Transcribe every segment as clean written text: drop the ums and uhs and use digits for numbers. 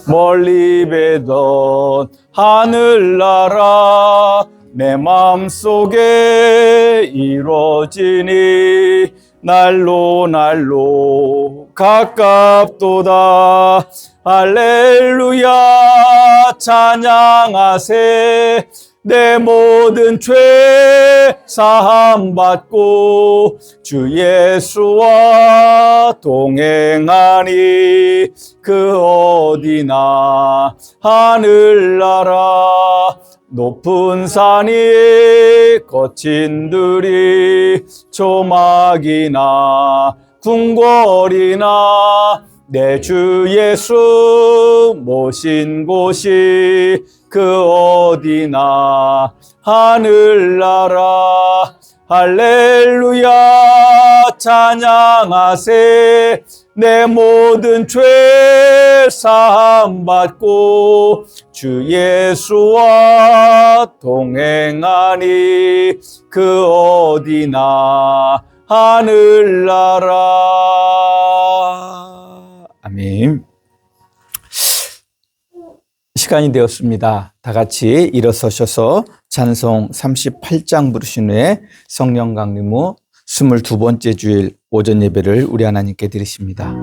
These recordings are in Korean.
멀리 뵈던 하늘나라 내 마음속에 이루어지니 날로 날로 가깝도다. 할렐루야 찬양하세. 내 모든 죄 사함 받고 주 예수와 동행하니 그 어디나 하늘나라 높은 산이 거친 들이 조막이나 궁궐이나 내 주 예수 모신 곳이 그 어디나 하늘나라. 할렐루야 찬양하세. 내 모든 죄 사함 받고 주 예수와 동행하니 그 어디나 하늘나라. 아멘. 시간이 되었습니다. 다 같이 일어서셔서 찬송 38장 부르신 후에 성령 강림 후 22번째 주일 오전 예배를 우리 하나님께 드리십니다.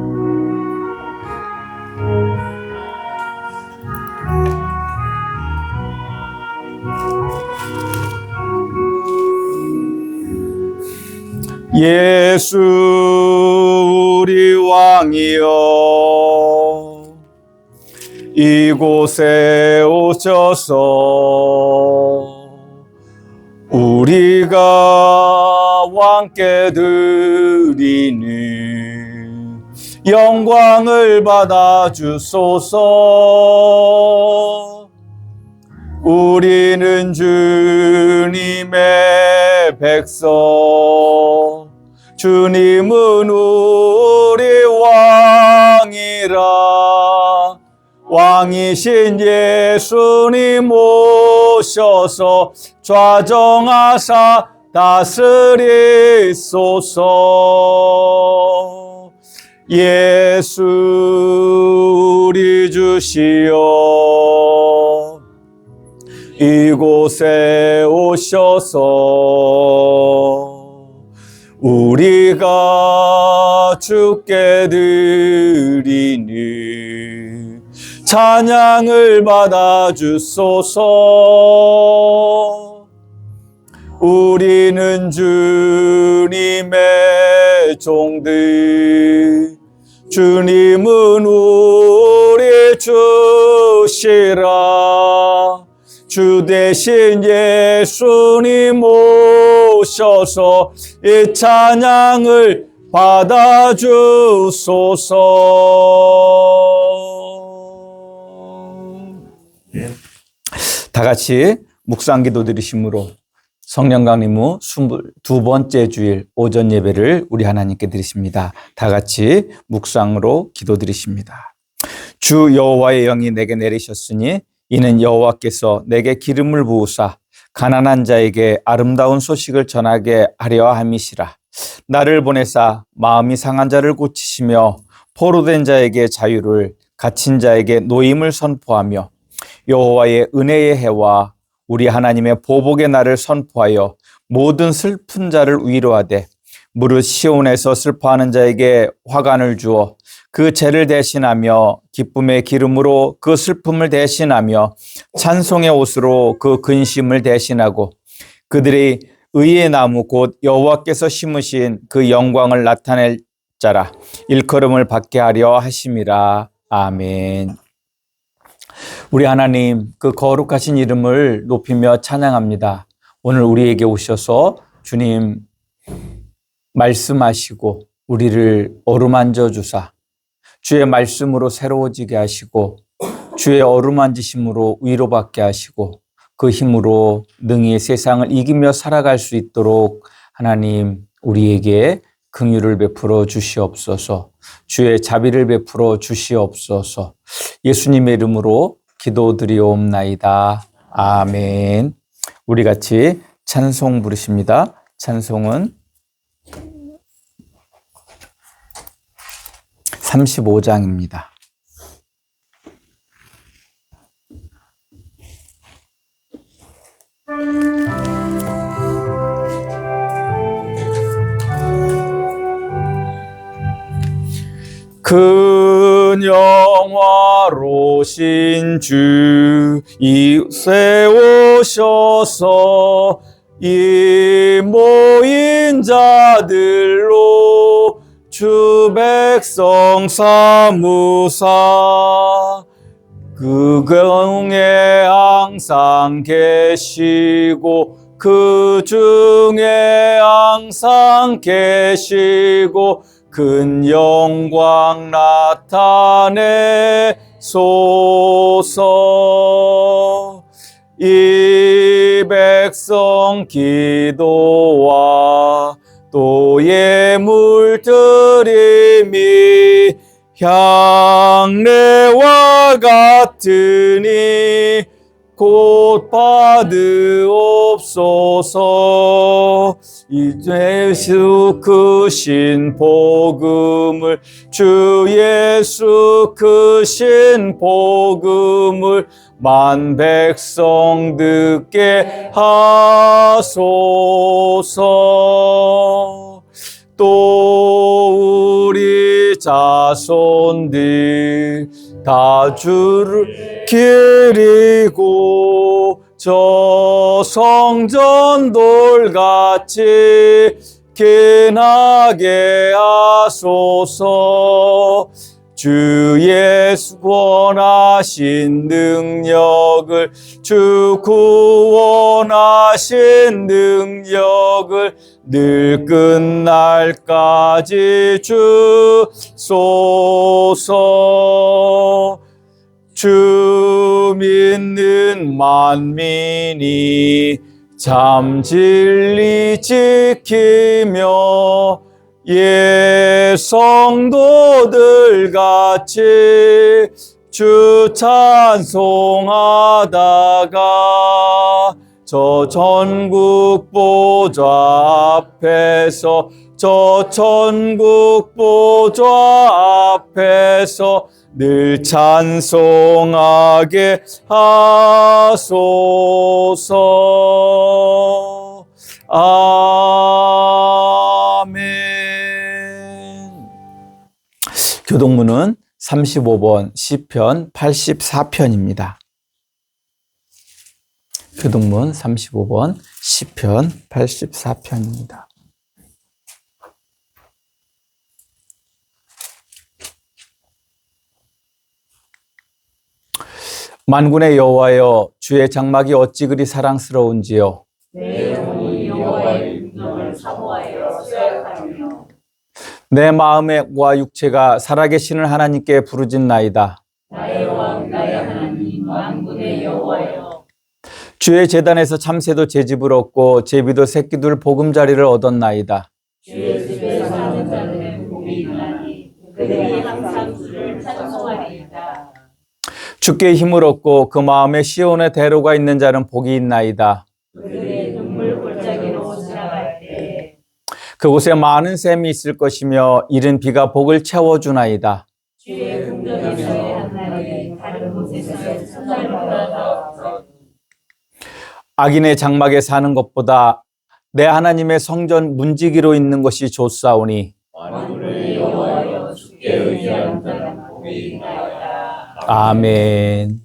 예수 우리 왕이여 이곳에 오셔서 우리가 왕께 드리는 영광을 받아 주소서. 우리는 주님의 백성, 주님은 우리 왕이라. 왕이신 예수님 오셔서 좌정하사 다스리소서. 예수 우리 주시여 이곳에 오셔서 우리가 주께 드리는 찬양을 받아 주소서. 우리는 주님의 종들, 주님은 우리 주시라. 주 대신 예수님 오셔서 이 찬양을 받아 주소서. 다 같이 묵상기도 드리심으로 성령 강림 후 22번째 주일 오전 예배를 우리 하나님께 드리십니다. 다 같이 묵상으로 기도 드리십니다. 주 여호와의 영이 내게 내리셨으니 이는 여호와께서 내게 기름을 부으사 가난한 자에게 아름다운 소식을 전하게 하려 함이시라. 나를 보내사 마음이 상한 자를 고치시며 포로된 자에게 자유를, 갇힌 자에게 노임을 선포하며 여호와의 은혜의 해와 우리 하나님의 보복의 날을 선포하여 모든 슬픈 자를 위로하되 무릇 시온에서 슬퍼하는 자에게 화관을 주어 그 죄를 대신하며 기쁨의 기름으로 그 슬픔을 대신하며 찬송의 옷으로 그 근심을 대신하고 그들이 의의 나무 곧 여호와께서 심으신 그 영광을 나타낼 자라 일컬음을 받게 하려 하심이라. 아멘. 우리 하나님 그 거룩하신 이름을 높이며 찬양합니다. 오늘 우리에게 오셔서 주님 말씀하시고 우리를 어루만져 주사 주의 말씀으로 새로워지게 하시고 주의 어루만지심으로 위로받게 하시고 그 힘으로 능히 세상을 이기며 살아갈 수 있도록 하나님 우리에게 긍휼을 베풀어 주시옵소서. 주의 자비를 베풀어 주시옵소서. 예수님의 이름으로 기도드리옵나이다. 아멘. 우리 같이 찬송 부르십니다. 찬송은 35장입니다. 큰 영화로신 주 세우셔서 이 모인 자들로 주 백성 삼으사 그 경에 항상 계시고 그 중에 항상 계시고 큰 영광 나타내소서. 이 백성 기도와 또 예물 드림이 향례와 같으니 곧 받으옵소서. 이 예수 크신 복음을 주 예수 크신 복음을 만 백성 듣게 하소서. 또 우리 자손들 다 주를 기리고 저 성전 돌같이 기나게 하소서. 주 예수 구원하신 능력을 주 구원하신 능력을 늘 끝날까지 주소서. 주 믿는 만민이 참 진리 지키며 예 성도들 같이 주 찬송하다가 저 전국 보좌 앞에서 저 천국 보좌 앞에서 늘 찬송하게 하소서. 아멘. 교동문은 35번 시편 84편입니다. 교동문 35번 시편 84편입니다. 만군의 여호와여, 주의 장막이 어찌 그리 사랑스러운지요. 내 영혼이 여호와의 음성을 사모하여 쇠약하며 내 마음과 육체가 살아계시는 하나님께 부르짖나이다. 나의 왕 나의 하나님 만군의 여호와여, 주의 제단에서 참새도 제집을 얻고 제비도 새끼들 보금자리를 얻었나이다. 주의 집에 사는 자는 복이 있나니 그들이 항상 주를 찬송하리이다. 주께 힘을 얻고 그 마음에 시온의 대로가 있는 자는 복이 있나이다. 그들의 눈물 골짜기로 지나갈 때 그곳에 많은 샘이 있을 것이며 이른 비가 복을 채워주나이다. 주의 궁전에서의 한날이 다른 곳에서의 첫날보다 더 악인의 장막에 사는 것보다 내 하나님의 성전 문지기로 있는 것이 좋사오니 만군의 여호와여, 주께 의지하는 자는 복이 있나이다. 아멘.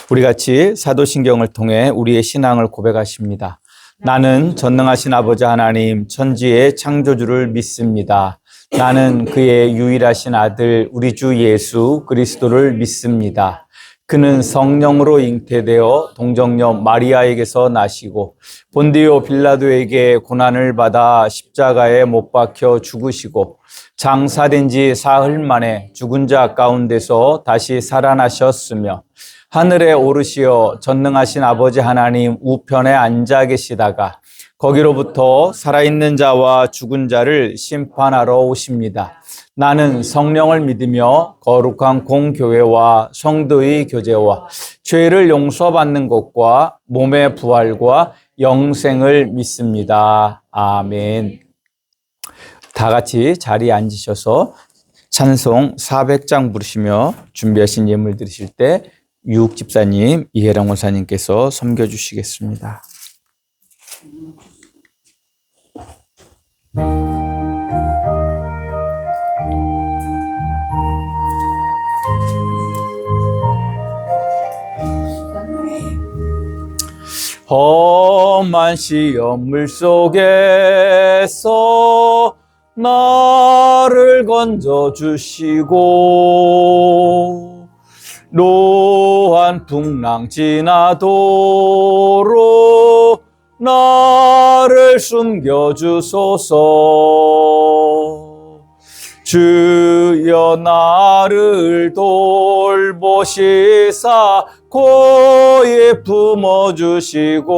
우리 같이 사도신경을 통해 우리의 신앙을 고백하십니다. 나는 전능하신 아버지 하나님 천지의 창조주를 믿습니다. 나는 그의 유일하신 아들 우리 주 예수 그리스도를 믿습니다. 그는 성령으로 잉태되어 동정녀 마리아에게서 나시고 본디오 빌라도에게 고난을 받아 십자가에 못 박혀 죽으시고 장사된 지 사흘 만에 죽은 자 가운데서 다시 살아나셨으며 하늘에 오르시어 전능하신 아버지 하나님 우편에 앉아 계시다가 거기로부터 살아있는 자와 죽은 자를 심판하러 오십니다. 나는 성령을 믿으며 거룩한 공교회와 성도의 교제와 죄를 용서받는 것과 몸의 부활과 영생을 믿습니다. 아멘. 다 같이 자리에 앉으셔서 찬송 400장 부르시며 준비하신 예물 드리실 때 유욱 집사님, 이혜랑 원사님께서 섬겨주시겠습니다. 험한 시험 물속에서 나를 건져주시고 노한 풍랑 지나도록 나를 숨겨주소서. 주여 나를 돌보시사 고이 품어주시고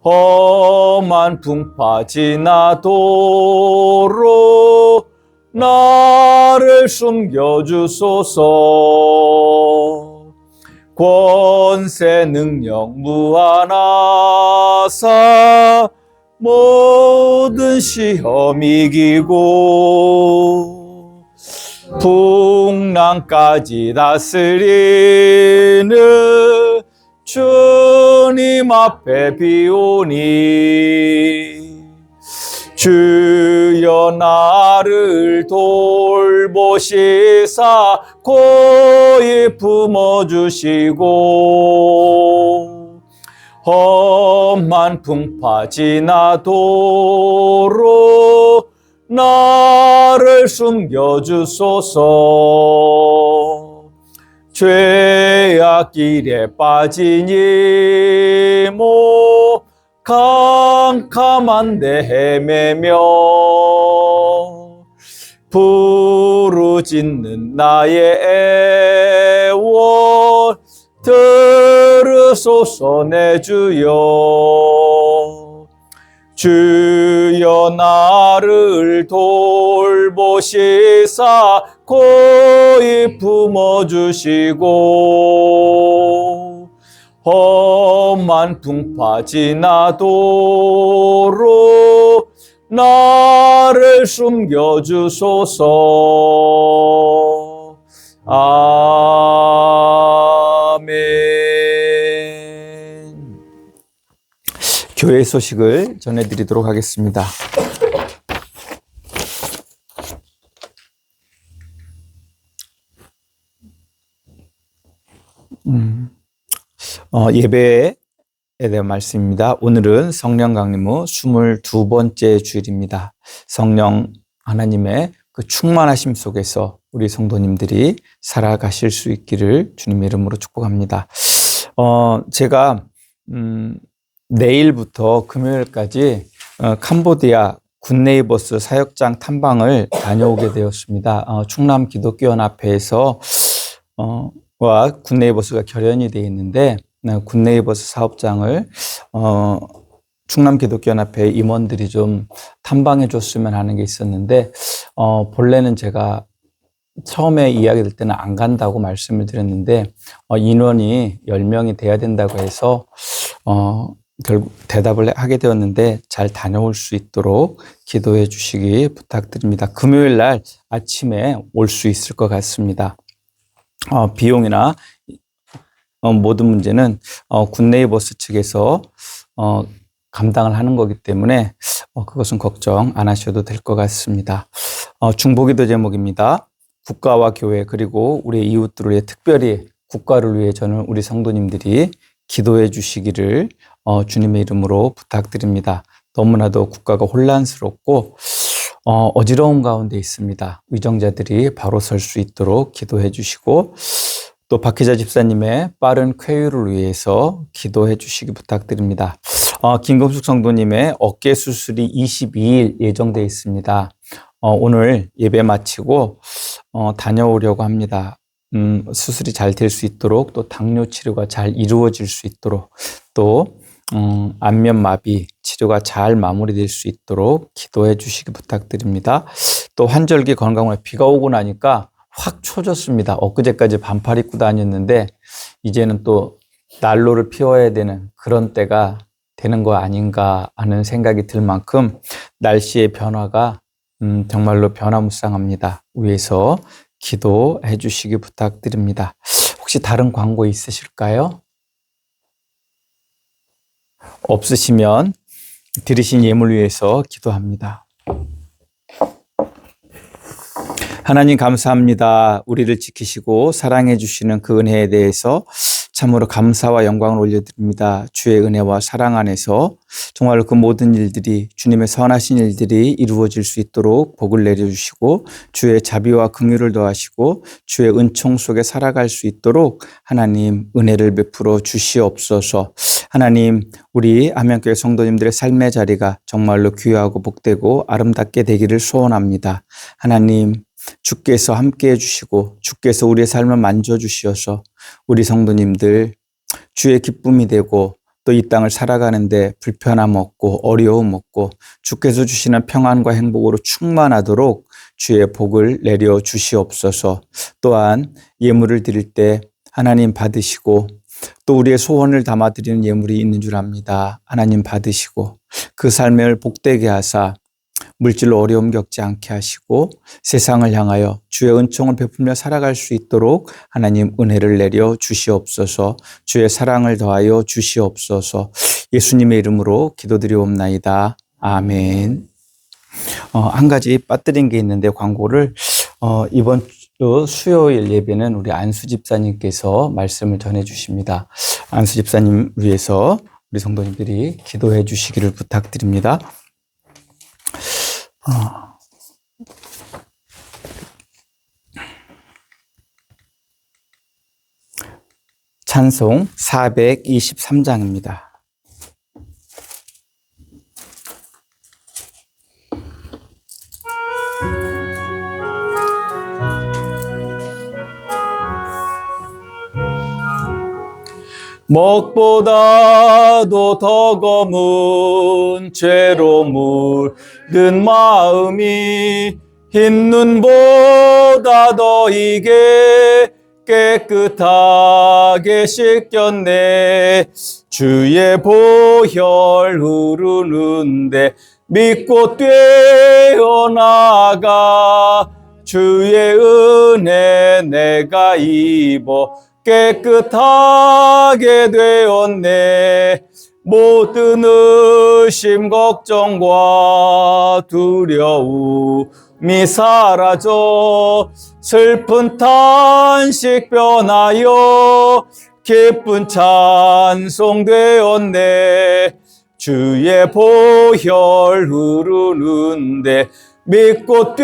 험한 풍파 지나도록 나를 숨겨주소서. 권세 능력 무한하사 모든 시험 이기고 풍랑까지 다스리는 주님 앞에 비오니 주여 나를 돌보시사 고이 품어주시고 험한 풍파 지나도록 나를 숨겨주소서. 죄악 길에 빠지니 모 캄캄한데 헤매며 부르짖는 나의 애원 들으소서 내 주여. 주여 나를 돌보시사 고이 품어주시고 험한 풍파 지나도록 나를 숨겨주소서. 아멘. 교회 소식을 전해드리도록 하겠습니다. 예배에 대한 말씀입니다. 오늘은 성령 강림 후 22번째 주일입니다. 성령 하나님의 그 충만하심 속에서 우리 성도님들이 살아가실 수 있기를 주님의 이름으로 축복합니다. 제가 내일부터 금요일까지 캄보디아 굿네이버스 사역장 탐방을 다녀오게 되었습니다. 충남 기독교연합회에서 와 굿네이버스가 결연이 되어 있는데 굿네이버스 사업장을 충남 기독교연합회 임원들이 좀 탐방해 줬으면 하는 게 있었는데 본래는 제가 처음에 이야기 될 때는 안 간다고 말씀을 드렸는데 인원이 10명이 돼야 된다고 해서 결국 대답을 하게 되었는데 잘 다녀올 수 있도록 기도해 주시기 부탁드립니다. 금요일 날 아침에 올 수 있을 것 같습니다. 비용이나 모든 문제는 굿네이버스 측에서 감당을 하는 거기 때문에 그것은 걱정 안 하셔도 될 것 같습니다. 중보기도 제목입니다. 국가와 교회 그리고 우리 이웃들을 위해 특별히 국가를 위해 저는 우리 성도님들이 기도해 주시기를 주님의 이름으로 부탁드립니다. 너무나도 국가가 혼란스럽고 어지러움 가운데 있습니다. 위정자들이 바로 설 수 있도록 기도해 주시고 또 박희자 집사님의 빠른 쾌유를 위해서 기도해 주시기 부탁드립니다. 김금숙 성도님의 어깨 수술이 22일 예정되어 있습니다. 오늘 예배 마치고 다녀오려고 합니다. 수술이 잘 될 수 있도록 또 당뇨 치료가 잘 이루어질 수 있도록 또 안면마비 치료가 잘 마무리될 수 있도록 기도해 주시기 부탁드립니다. 또 환절기 건강원에 비가 오고 나니까 확 초졌습니다. 엊그제까지 반팔 입고 다녔는데 이제는 또 난로를 피워야 되는 그런 때가 되는 거 아닌가 하는 생각이 들 만큼 날씨의 변화가 정말로 변화무쌍합니다. 위에서 기도해 주시기 부탁드립니다. 혹시 다른 광고 있으실까요? 없으시면 드리신 예물 위해서 기도합니다. 하나님 감사합니다. 우리를 지키시고 사랑해 주시는 그 은혜에 대해서 참으로 감사와 영광을 올려드립니다. 주의 은혜와 사랑 안에서 정말로 그 모든 일들이 주님의 선하신 일들이 이루어질 수 있도록 복을 내려주시고 주의 자비와 긍휼을 더하시고 주의 은총 속에 살아갈 수 있도록 하나님 은혜를 베풀어 주시옵소서. 하나님 우리 함양교회 성도님들의 삶의 자리가 정말로 귀하고 복되고 아름답게 되기를 소원합니다. 하나님 주께서 함께해 주시고 주께서 우리의 삶을 만져주시어서 우리 성도님들 주의 기쁨이 되고 또 이 땅을 살아가는데 불편함 없고 어려움 없고 주께서 주시는 평안과 행복으로 충만하도록 주의 복을 내려 주시옵소서. 또한 예물을 드릴 때 하나님 받으시고 또 우리의 소원을 담아드리는 예물이 있는 줄 압니다. 하나님 받으시고 그 삶을 복되게 하사 물질로 어려움 겪지 않게 하시고 세상을 향하여 주의 은총을 베풀며 살아갈 수 있도록 하나님 은혜를 내려 주시옵소서. 주의 사랑을 더하여 주시옵소서. 예수님의 이름으로 기도드리옵나이다. 아멘. 한 가지 빠뜨린 게 있는데 광고를 이번 주 수요일 예배는 우리 안수 집사님께서 말씀을 전해 주십니다. 안수 집사님 위해서 우리 성도님들이 기도해 주시기를 부탁드립니다. 찬송 423장입니다. 먹보다도 더 검은 죄로 물든 마음이 흰 눈보다 더 이게 깨끗하게 씻겼네. 주의 보혈 흐르는데 믿고 뛰어나가 주의 은혜 내가 입어 깨끗하게 되었네. 모든 의심 걱정과 두려움이 사라져 슬픈 탄식 변하여 기쁜 찬송 되었네. 주의 보혈 흐르는데 믿고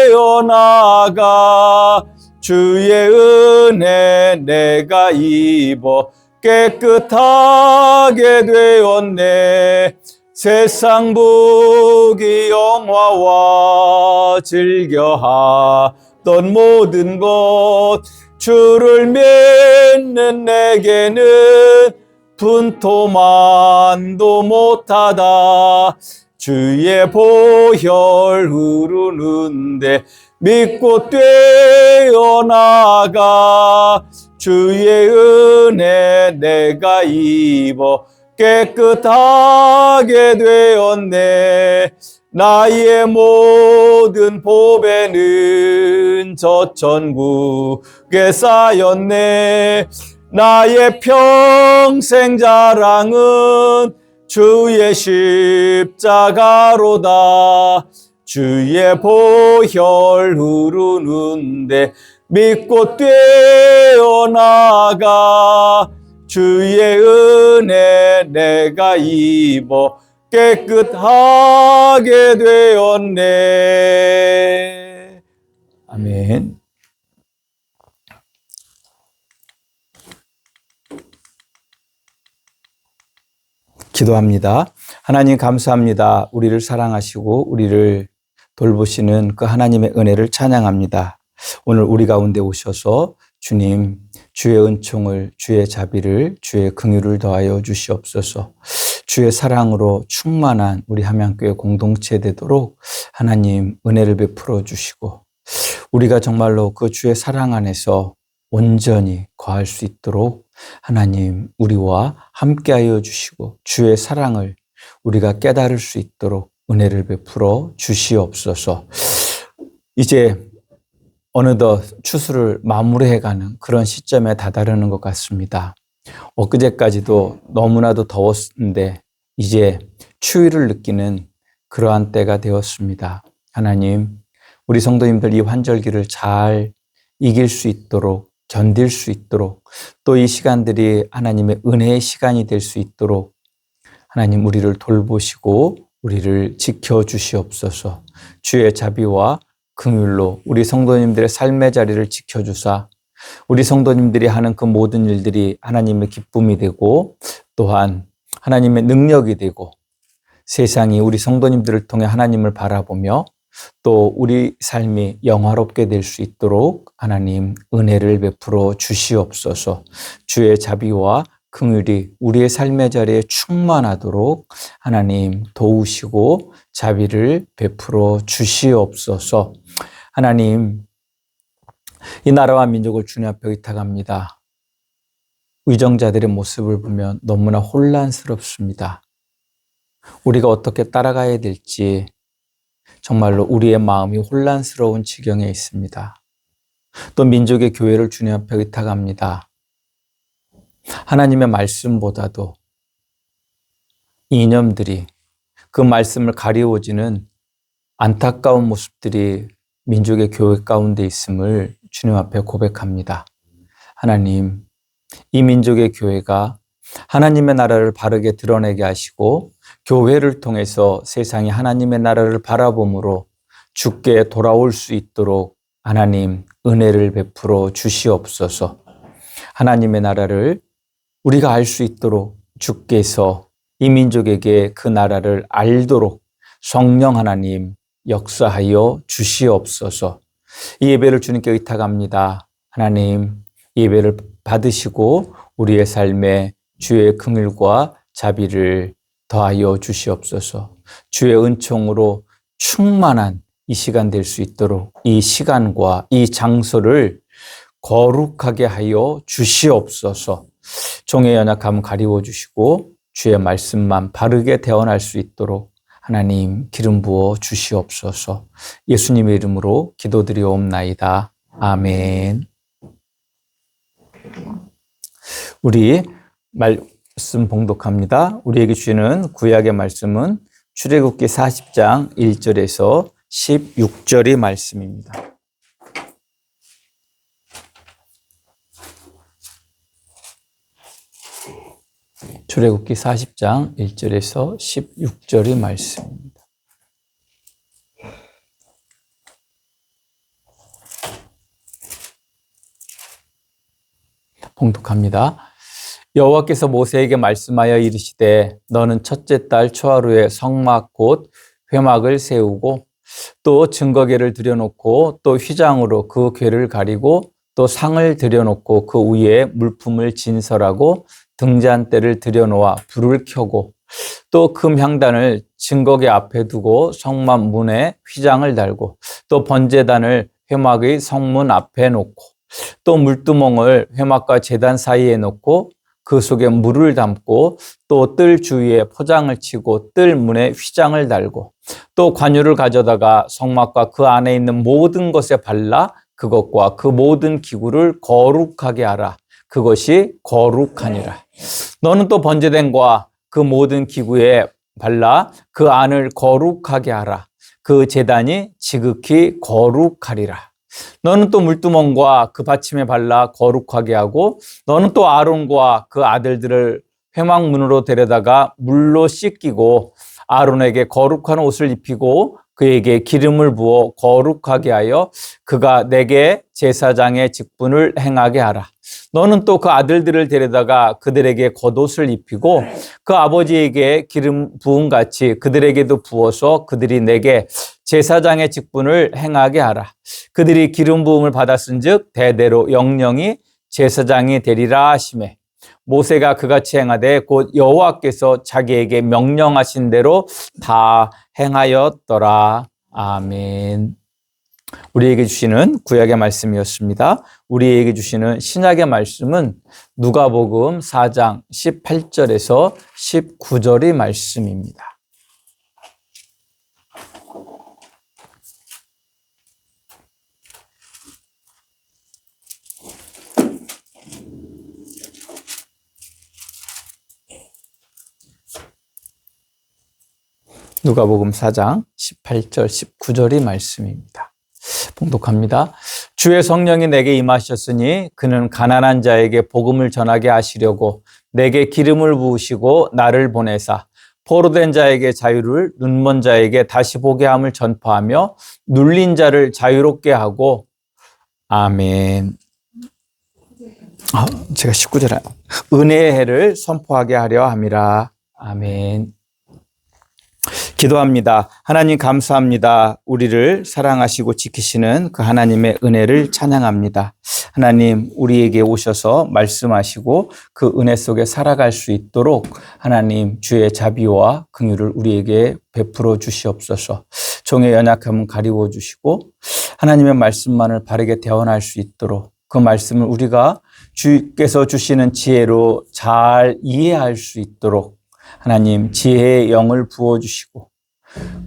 뛰어나가 주의 은혜 내가 입어 깨끗하게 되었네. 세상 부귀 영화와 즐겨하던 모든 것 주를 믿는 내게는 분토만도 못하다. 주의 보혈 흐르는데 믿고 뛰어나가 주의 은혜 내가 입어 깨끗하게 되었네. 나의 모든 보배는 저 천국에 쌓였네. 나의 평생 자랑은 주의 십자가로다. 주의 보혈 흐르는데 믿고 뛰어나가 주의 은혜 내가 입어 깨끗하게 되었네. 아멘. 기도합니다. 하나님 감사합니다. 우리를 사랑하시고 우리를 돌보시는 그 하나님의 은혜를 찬양합니다. 오늘 우리 가운데 오셔서 주님, 주의 은총을, 주의 자비를, 주의 긍휼을 더하여 주시옵소서. 주의 사랑으로 충만한 우리 함양교회 공동체 되도록 하나님 은혜를 베풀어 주시고 우리가 정말로 그 주의 사랑 안에서 온전히 거할 수 있도록 하나님 우리와 함께하여 주시고 주의 사랑을 우리가 깨달을 수 있도록 은혜를 베풀어 주시옵소서. 이제 어느덧 추수를 마무리해가는 그런 시점에 다다르는 것 같습니다. 엊그제까지도 너무나도 더웠는데 이제 추위를 느끼는 그러한 때가 되었습니다. 하나님, 우리 성도님들 이 환절기를 잘 이길 수 있도록, 견딜 수 있도록, 또 이 시간들이 하나님의 은혜의 시간이 될 수 있도록 하나님 우리를 돌보시고 우리를 지켜주시옵소서. 주의 자비와 긍휼로 우리 성도님들의 삶의 자리를 지켜주사 우리 성도님들이 하는 그 모든 일들이 하나님의 기쁨이 되고 또한 하나님의 능력이 되고 세상이 우리 성도님들을 통해 하나님을 바라보며 또 우리 삶이 영화롭게 될 수 있도록 하나님 은혜를 베풀어 주시옵소서. 주의 자비와 긍휼이 우리의 삶의 자리에 충만하도록 하나님 도우시고 자비를 베풀어 주시옵소서. 하나님, 이 나라와 민족을 주님 앞에 의탁합니다. 위정자들의 모습을 보면 너무나 혼란스럽습니다. 우리가 어떻게 따라가야 될지 정말로 우리의 마음이 혼란스러운 지경에 있습니다. 또 민족의 교회를 주님 앞에 의탁합니다. 하나님의 말씀보다도 이념들이 그 말씀을 가리워지는 안타까운 모습들이 민족의 교회 가운데 있음을 주님 앞에 고백합니다. 하나님, 이 민족의 교회가 하나님의 나라를 바르게 드러내게 하시고 교회를 통해서 세상이 하나님의 나라를 바라봄으로 주께 돌아올 수 있도록 하나님 은혜를 베풀어 주시옵소서. 하나님의 나라를 우리가 알 수 있도록 주께서 이 민족에게 그 나라를 알도록 성령 하나님 역사하여 주시옵소서. 이 예배를 주님께 의탁합니다. 하나님, 이 예배를 받으시고 우리의 삶에 주의 긍휼과 자비를 더하여 주시옵소서. 주의 은총으로 충만한 이 시간 될 수 있도록 이 시간과 이 장소를 거룩하게 하여 주시옵소서. 종의 연약함 가리워 주시고 주의 말씀만 바르게 대언할 수 있도록 하나님 기름 부어 주시옵소서. 예수님의 이름으로 기도드리옵나이다. 아멘. 우리 말씀 봉독합니다. 우리에게 주시는 구약의 말씀은 출애굽기 40장 1절에서 16절의 말씀입니다. 출애굽기 40장 1절에서 16절의 말씀입니다. 봉독합니다. 여호와께서 모세에게 말씀하여 이르시되 너는 첫째 달 초하루에 성막 곧 회막을 세우고 또 증거궤를 들여놓고 또 휘장으로 그 궤를 가리고 또 상을 들여놓고 그 위에 물품을 진설하고 등잔대를 들여놓아 불을 켜고 또 금향단을 증거궤 앞에 두고 성막 문에 휘장을 달고 또 번제단을 회막의 성문 앞에 놓고 또 물두멍을 회막과 제단 사이에 놓고 그 속에 물을 담고 또 뜰 주위에 포장을 치고 뜰 문에 휘장을 달고 또 관유를 가져다가 성막과 그 안에 있는 모든 것에 발라 그것과 그 모든 기구를 거룩하게 하라. 그것이 거룩하니라. 너는 또 번제단과 그 모든 기구에 발라 그 안을 거룩하게 하라. 그 제단이 지극히 거룩하리라. 너는 또 물두멍과 그 받침에 발라 거룩하게 하고 너는 또 아론과 그 아들들을 회막문으로 데려다가 물로 씻기고 아론에게 거룩한 옷을 입히고 그에게 기름을 부어 거룩하게 하여 그가 내게 제사장의 직분을 행하게 하라. 너는 또 그 아들들을 데려다가 그들에게 겉옷을 입히고 그 아버지에게 기름 부음 같이 그들에게도 부어서 그들이 내게 제사장의 직분을 행하게 하라. 그들이 기름 부음을 받았은즉 대대로 영영이 제사장이 되리라 하시매 모세가 그같이 행하되 곧 여호와께서 자기에게 명령하신 대로 다 행하였더라. 아멘. 우리에게 주시는 구약의 말씀이었습니다. 우리에게 주시는 신약의 말씀은 누가복음 4장 18절에서 19절의 말씀입니다. 누가복음 4장 18절 19절이 말씀입니다. 봉독합니다. 주의 성령이 내게 임하셨으니 그는 가난한 자에게 복음을 전하게 하시려고 내게 기름을 부으시고 나를 보내사 포로된 자에게 자유를, 눈먼 자에게 다시 보게 함을 전파하며 눌린 자를 자유롭게 하고. 아멘. 제가 19절 은혜의 해를 선포하게 하려 함이라. 아멘. 기도합니다. 하나님 감사합니다. 우리를 사랑하시고 지키시는 그 하나님의 은혜를 찬양합니다. 하나님, 우리에게 오셔서 말씀하시고 그 은혜 속에 살아갈 수 있도록 하나님 주의 자비와 긍휼을 우리에게 베풀어 주시옵소서. 종의 연약함은 가리워 주시고 하나님의 말씀만을 바르게 대언할 수 있도록 그 말씀을 우리가 주께서 주시는 지혜로 잘 이해할 수 있도록 하나님 지혜의 영을 부어주시고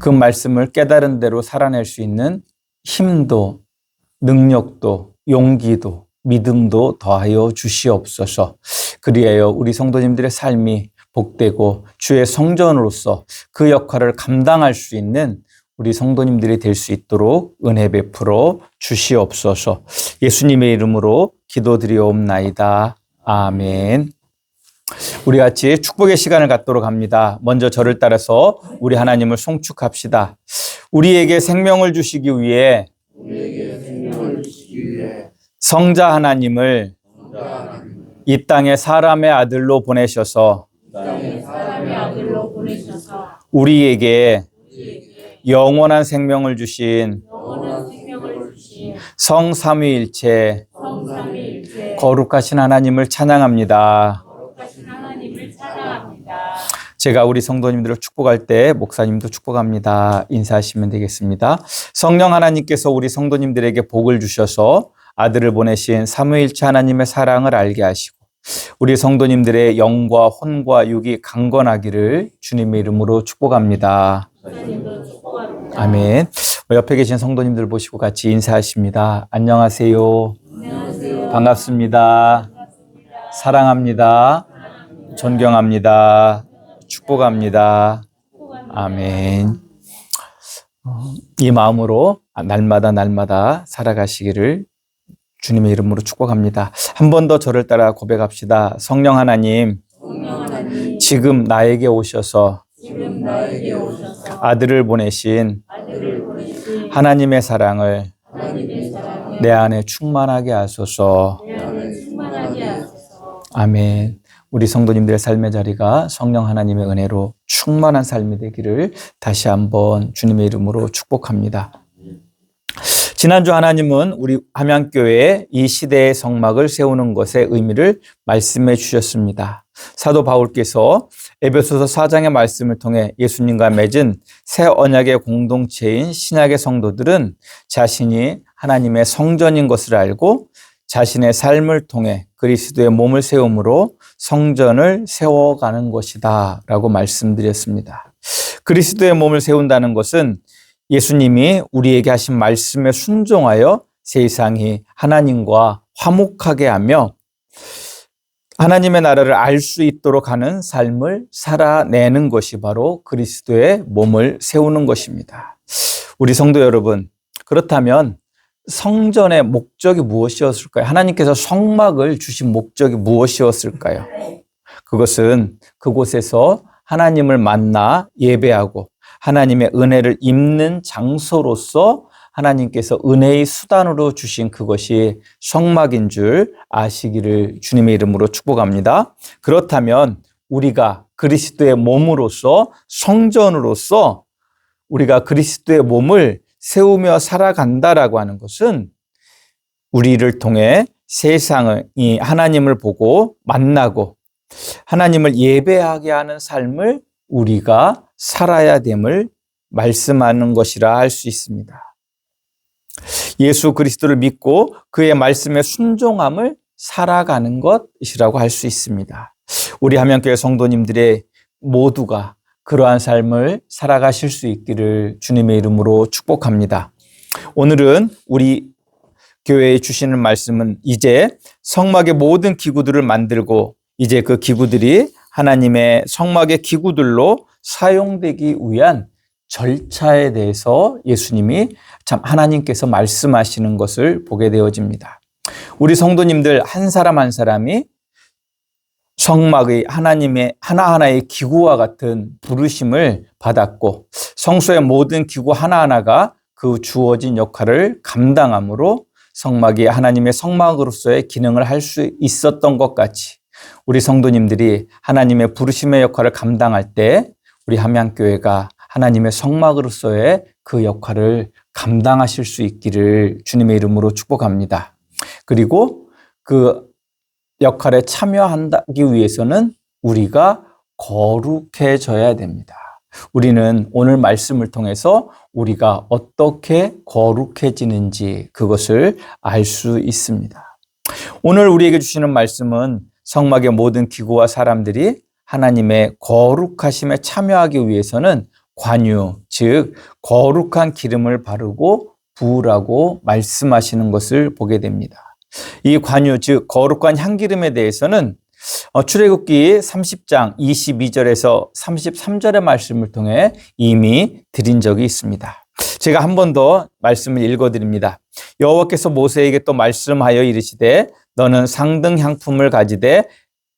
그 말씀을 깨달은 대로 살아낼 수 있는 힘도 능력도 용기도 믿음도 더하여 주시옵소서. 그리하여 우리 성도님들의 삶이 복되고 주의 성전으로서 그 역할을 감당할 수 있는 우리 성도님들이 될 수 있도록 은혜 베풀어 주시옵소서. 예수님의 이름으로 기도드리옵나이다. 아멘. 우리 같이 축복의 시간을 갖도록 합니다. 먼저 저를 따라서 우리 하나님을 송축합시다. 우리에게 생명을 주시기 위해 성자 하나님을 이 땅에 사람의 아들로 보내셔서 우리에게 영원한 생명을 주신 성삼위일체 거룩하신 하나님을 찬양합니다. 제가 우리 성도님들을 축복할 때 목사님도 축복합니다. 인사하시면 되겠습니다. 성령 하나님께서 우리 성도님들에게 복을 주셔서 아들을 보내신 삼위일체 하나님의 사랑을 알게 하시고 우리 성도님들의 영과 혼과 육이 강건하기를 주님의 이름으로 축복합니다. 아멘. 옆에 계신 성도님들 보시고 같이 인사하십니다. 안녕하세요. 반갑습니다. 사랑합니다. 존경합니다. 축복합니다. 아멘. 이 마음으로 날마다 살아가시기를 주님의 이름으로 축복합니다. 한 번 더 저를 따라 고백합시다. 성령 하나님, 지금 나에게 오셔서 아들을 보내신 하나님의 사랑을 내 안에 충만하게 하소서. 아멘. 우리 성도님들의 삶의 자리가 성령 하나님의 은혜로 충만한 삶이 되기를 다시 한번 주님의 이름으로 축복합니다. 지난주 하나님은 우리 함양교회에 이 시대의 성막을 세우는 것의 의미를 말씀해 주셨습니다. 사도 바울께서 에베소서 4장의 말씀을 통해 예수님과 맺은 새 언약의 공동체인 신약의 성도들은 자신이 하나님의 성전인 것을 알고 자신의 삶을 통해 그리스도의 몸을 세움으로 성전을 세워가는 것이다 라고 말씀드렸습니다. 그리스도의 몸을 세운다는 것은 예수님이 우리에게 하신 말씀에 순종하여 세상이 하나님과 화목하게 하며 하나님의 나라를 알 수 있도록 하는 삶을 살아내는 것이 바로 그리스도의 몸을 세우는 것입니다. 우리 성도 여러분, 그렇다면 성전의 목적이 무엇이었을까요? 하나님께서 성막을 주신 목적이 무엇이었을까요? 그것은 그곳에서 하나님을 만나 예배하고 하나님의 은혜를 입는 장소로서 하나님께서 은혜의 수단으로 주신 그것이 성막인 줄 아시기를 주님의 이름으로 축복합니다. 그렇다면 우리가 그리스도의 몸으로서 성전으로서 우리가 그리스도의 몸을 세우며 살아간다라고 하는 것은 우리를 통해 세상이 하나님을 보고 만나고 하나님을 예배하게 하는 삶을 우리가 살아야 됨을 말씀하는 것이라 할 수 있습니다. 예수 그리스도를 믿고 그의 말씀에 순종함을 살아가는 것이라고 할 수 있습니다. 우리 함양교회 성도님들의 모두가 그러한 삶을 살아가실 수 있기를 주님의 이름으로 축복합니다. 오늘은 우리 교회에 주시는 말씀은 이제 성막의 모든 기구들을 만들고 이제 그 기구들이 하나님의 성막의 기구들로 사용되기 위한 절차에 대해서 예수님이 참 하나님께서 말씀하시는 것을 보게 되어집니다. 우리 성도님들 한 사람 한 사람이 성막의 하나님의 하나하나의 기구와 같은 부르심을 받았고 성소의 모든 기구 하나하나가 그 주어진 역할을 감당함으로 성막이 하나님의 성막으로서의 기능을 할 수 있었던 것 같이 우리 성도님들이 하나님의 부르심의 역할을 감당할 때 우리 함양교회가 하나님의 성막으로서의 그 역할을 감당하실 수 있기를 주님의 이름으로 축복합니다. 그리고 그 역할에 참여하기 위해서는 우리가 거룩해져야 됩니다. 우리는 오늘 말씀을 통해서 우리가 어떻게 거룩해지는지 그것을 알 수 있습니다. 오늘 우리에게 주시는 말씀은 성막의 모든 기구와 사람들이 하나님의 거룩하심에 참여하기 위해서는 관유, 즉 거룩한 기름을 바르고 부으라고 말씀하시는 것을 보게 됩니다. 이 관유, 즉 거룩한 향기름에 대해서는 출애굽기 30장 22절에서 33절의 말씀을 통해 이미 드린 적이 있습니다. 제가 한 번 더 말씀을 읽어드립니다. 여호와께서 모세에게 또 말씀하여 이르시되 너는 상등 향품을 가지되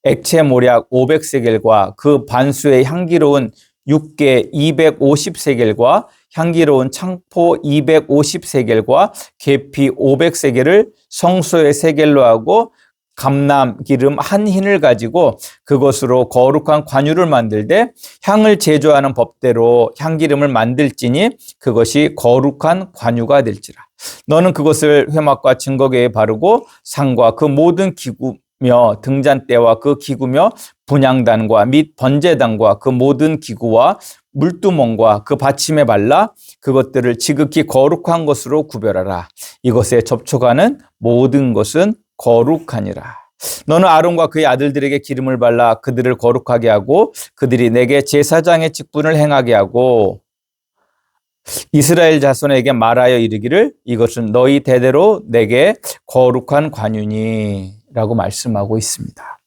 액체 모략 500세겔과 그 반수의 향기로운 육개 250세겔과 향기로운 창포 250세겔과 계피 500세겔을 성소의 세겔로 하고 감람 기름 한 흰을 가지고 그것으로 거룩한 관유를 만들되 향을 제조하는 법대로 향기름을 만들지니 그것이 거룩한 관유가 될지라. 너는 그것을 회막과 증거궤에 바르고 상과 그 모든 기구며 등잔대와 그 기구며 분향단과 및 번제단과 그 모든 기구와 물두멍과 그 받침에 발라 그것들을 지극히 거룩한 것으로 구별하라. 이것에 접촉하는 모든 것은 거룩하니라. 너는 아론과 그의 아들들에게 기름을 발라 그들을 거룩하게 하고 그들이 내게 제사장의 직분을 행하게 하고 이스라엘 자손에게 말하여 이르기를 이것은 너희 대대로 내게 거룩한 관유니 라고 말씀하고 있습니다.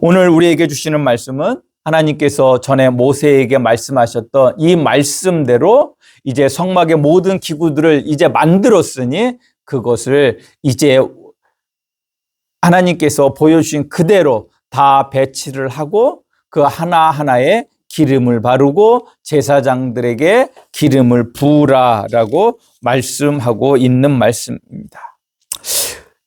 오늘 우리에게 주시는 말씀은 하나님께서 전에 모세에게 말씀하셨던 이 말씀대로 이제 성막의 모든 기구들을 이제 만들었으니 그것을 이제 하나님께서 보여주신 그대로 다 배치를 하고 그 하나하나에 기름을 바르고 제사장들에게 기름을 부으라라고 말씀하고 있는 말씀입니다.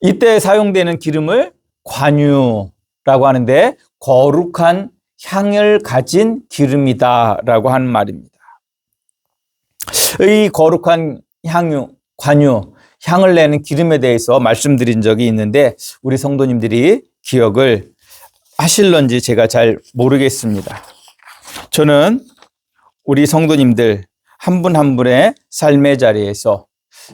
이때 사용되는 기름을 관유라고 하는데 거룩한 향을 가진 기름이다라고 하는 말입니다. 이 거룩한 관유, 향을 내는 기름에 대해서 말씀드린 적이 있는데 우리 성도님들이 기억을 하실런지 제가 잘 모르겠습니다. 저는 우리 성도님들 한 분 한 분의 삶의 자리에서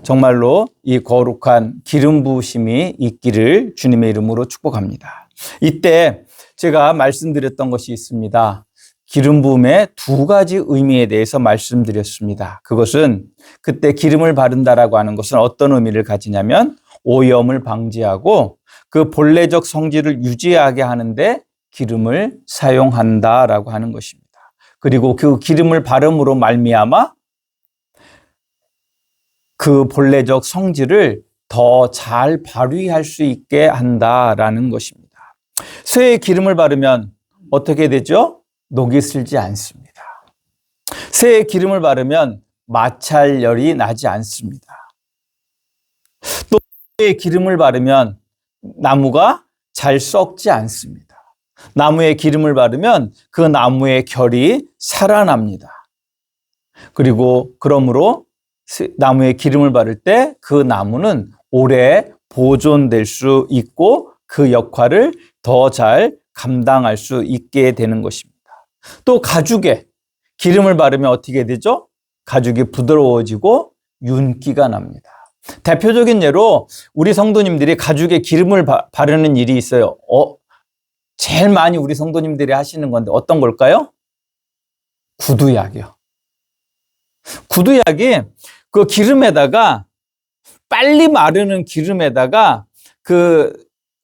정말로 이 거룩한 기름 부으심이 있기를 주님의 이름으로 축복합니다. 이때 제가 말씀드렸던 것이 있습니다. 기름 부음의 두 가지 의미에 대해서 말씀드렸습니다. 그것은 그때 기름을 바른다라고 하는 것은 어떤 의미를 가지냐면 오염을 방지하고 그 본래적 성질을 유지하게 하는데 기름을 사용한다라고 하는 것입니다. 그리고 그 기름을 바름으로 말미암아 그 본래적 성질을 더 잘 발휘할 수 있게 한다라는 것입니다. 쇠에 기름을 바르면 어떻게 되죠? 녹이 슬지 않습니다. 쇠에 기름을 바르면 마찰열이 나지 않습니다. 또 쇠에 기름을 바르면 나무가 잘 썩지 않습니다. 나무에 기름을 바르면 그 나무의 결이 살아납니다. 그리고 그러므로 나무에 기름을 바를 때 그 나무는 오래 보존될 수 있고 그 역할을 더 잘 감당할 수 있게 되는 것입니다. 또 가죽에 기름을 바르면 어떻게 되죠? 가죽이 부드러워지고 윤기가 납니다. 대표적인 예로 우리 성도님들이 가죽에 기름을 바르는 일이 있어요. 제일 많이 우리 성도님들이 하시는 건데 어떤 걸까요? 구두약이요. 구두약이 그 기름에다가 빨리 마르는 기름에다가 그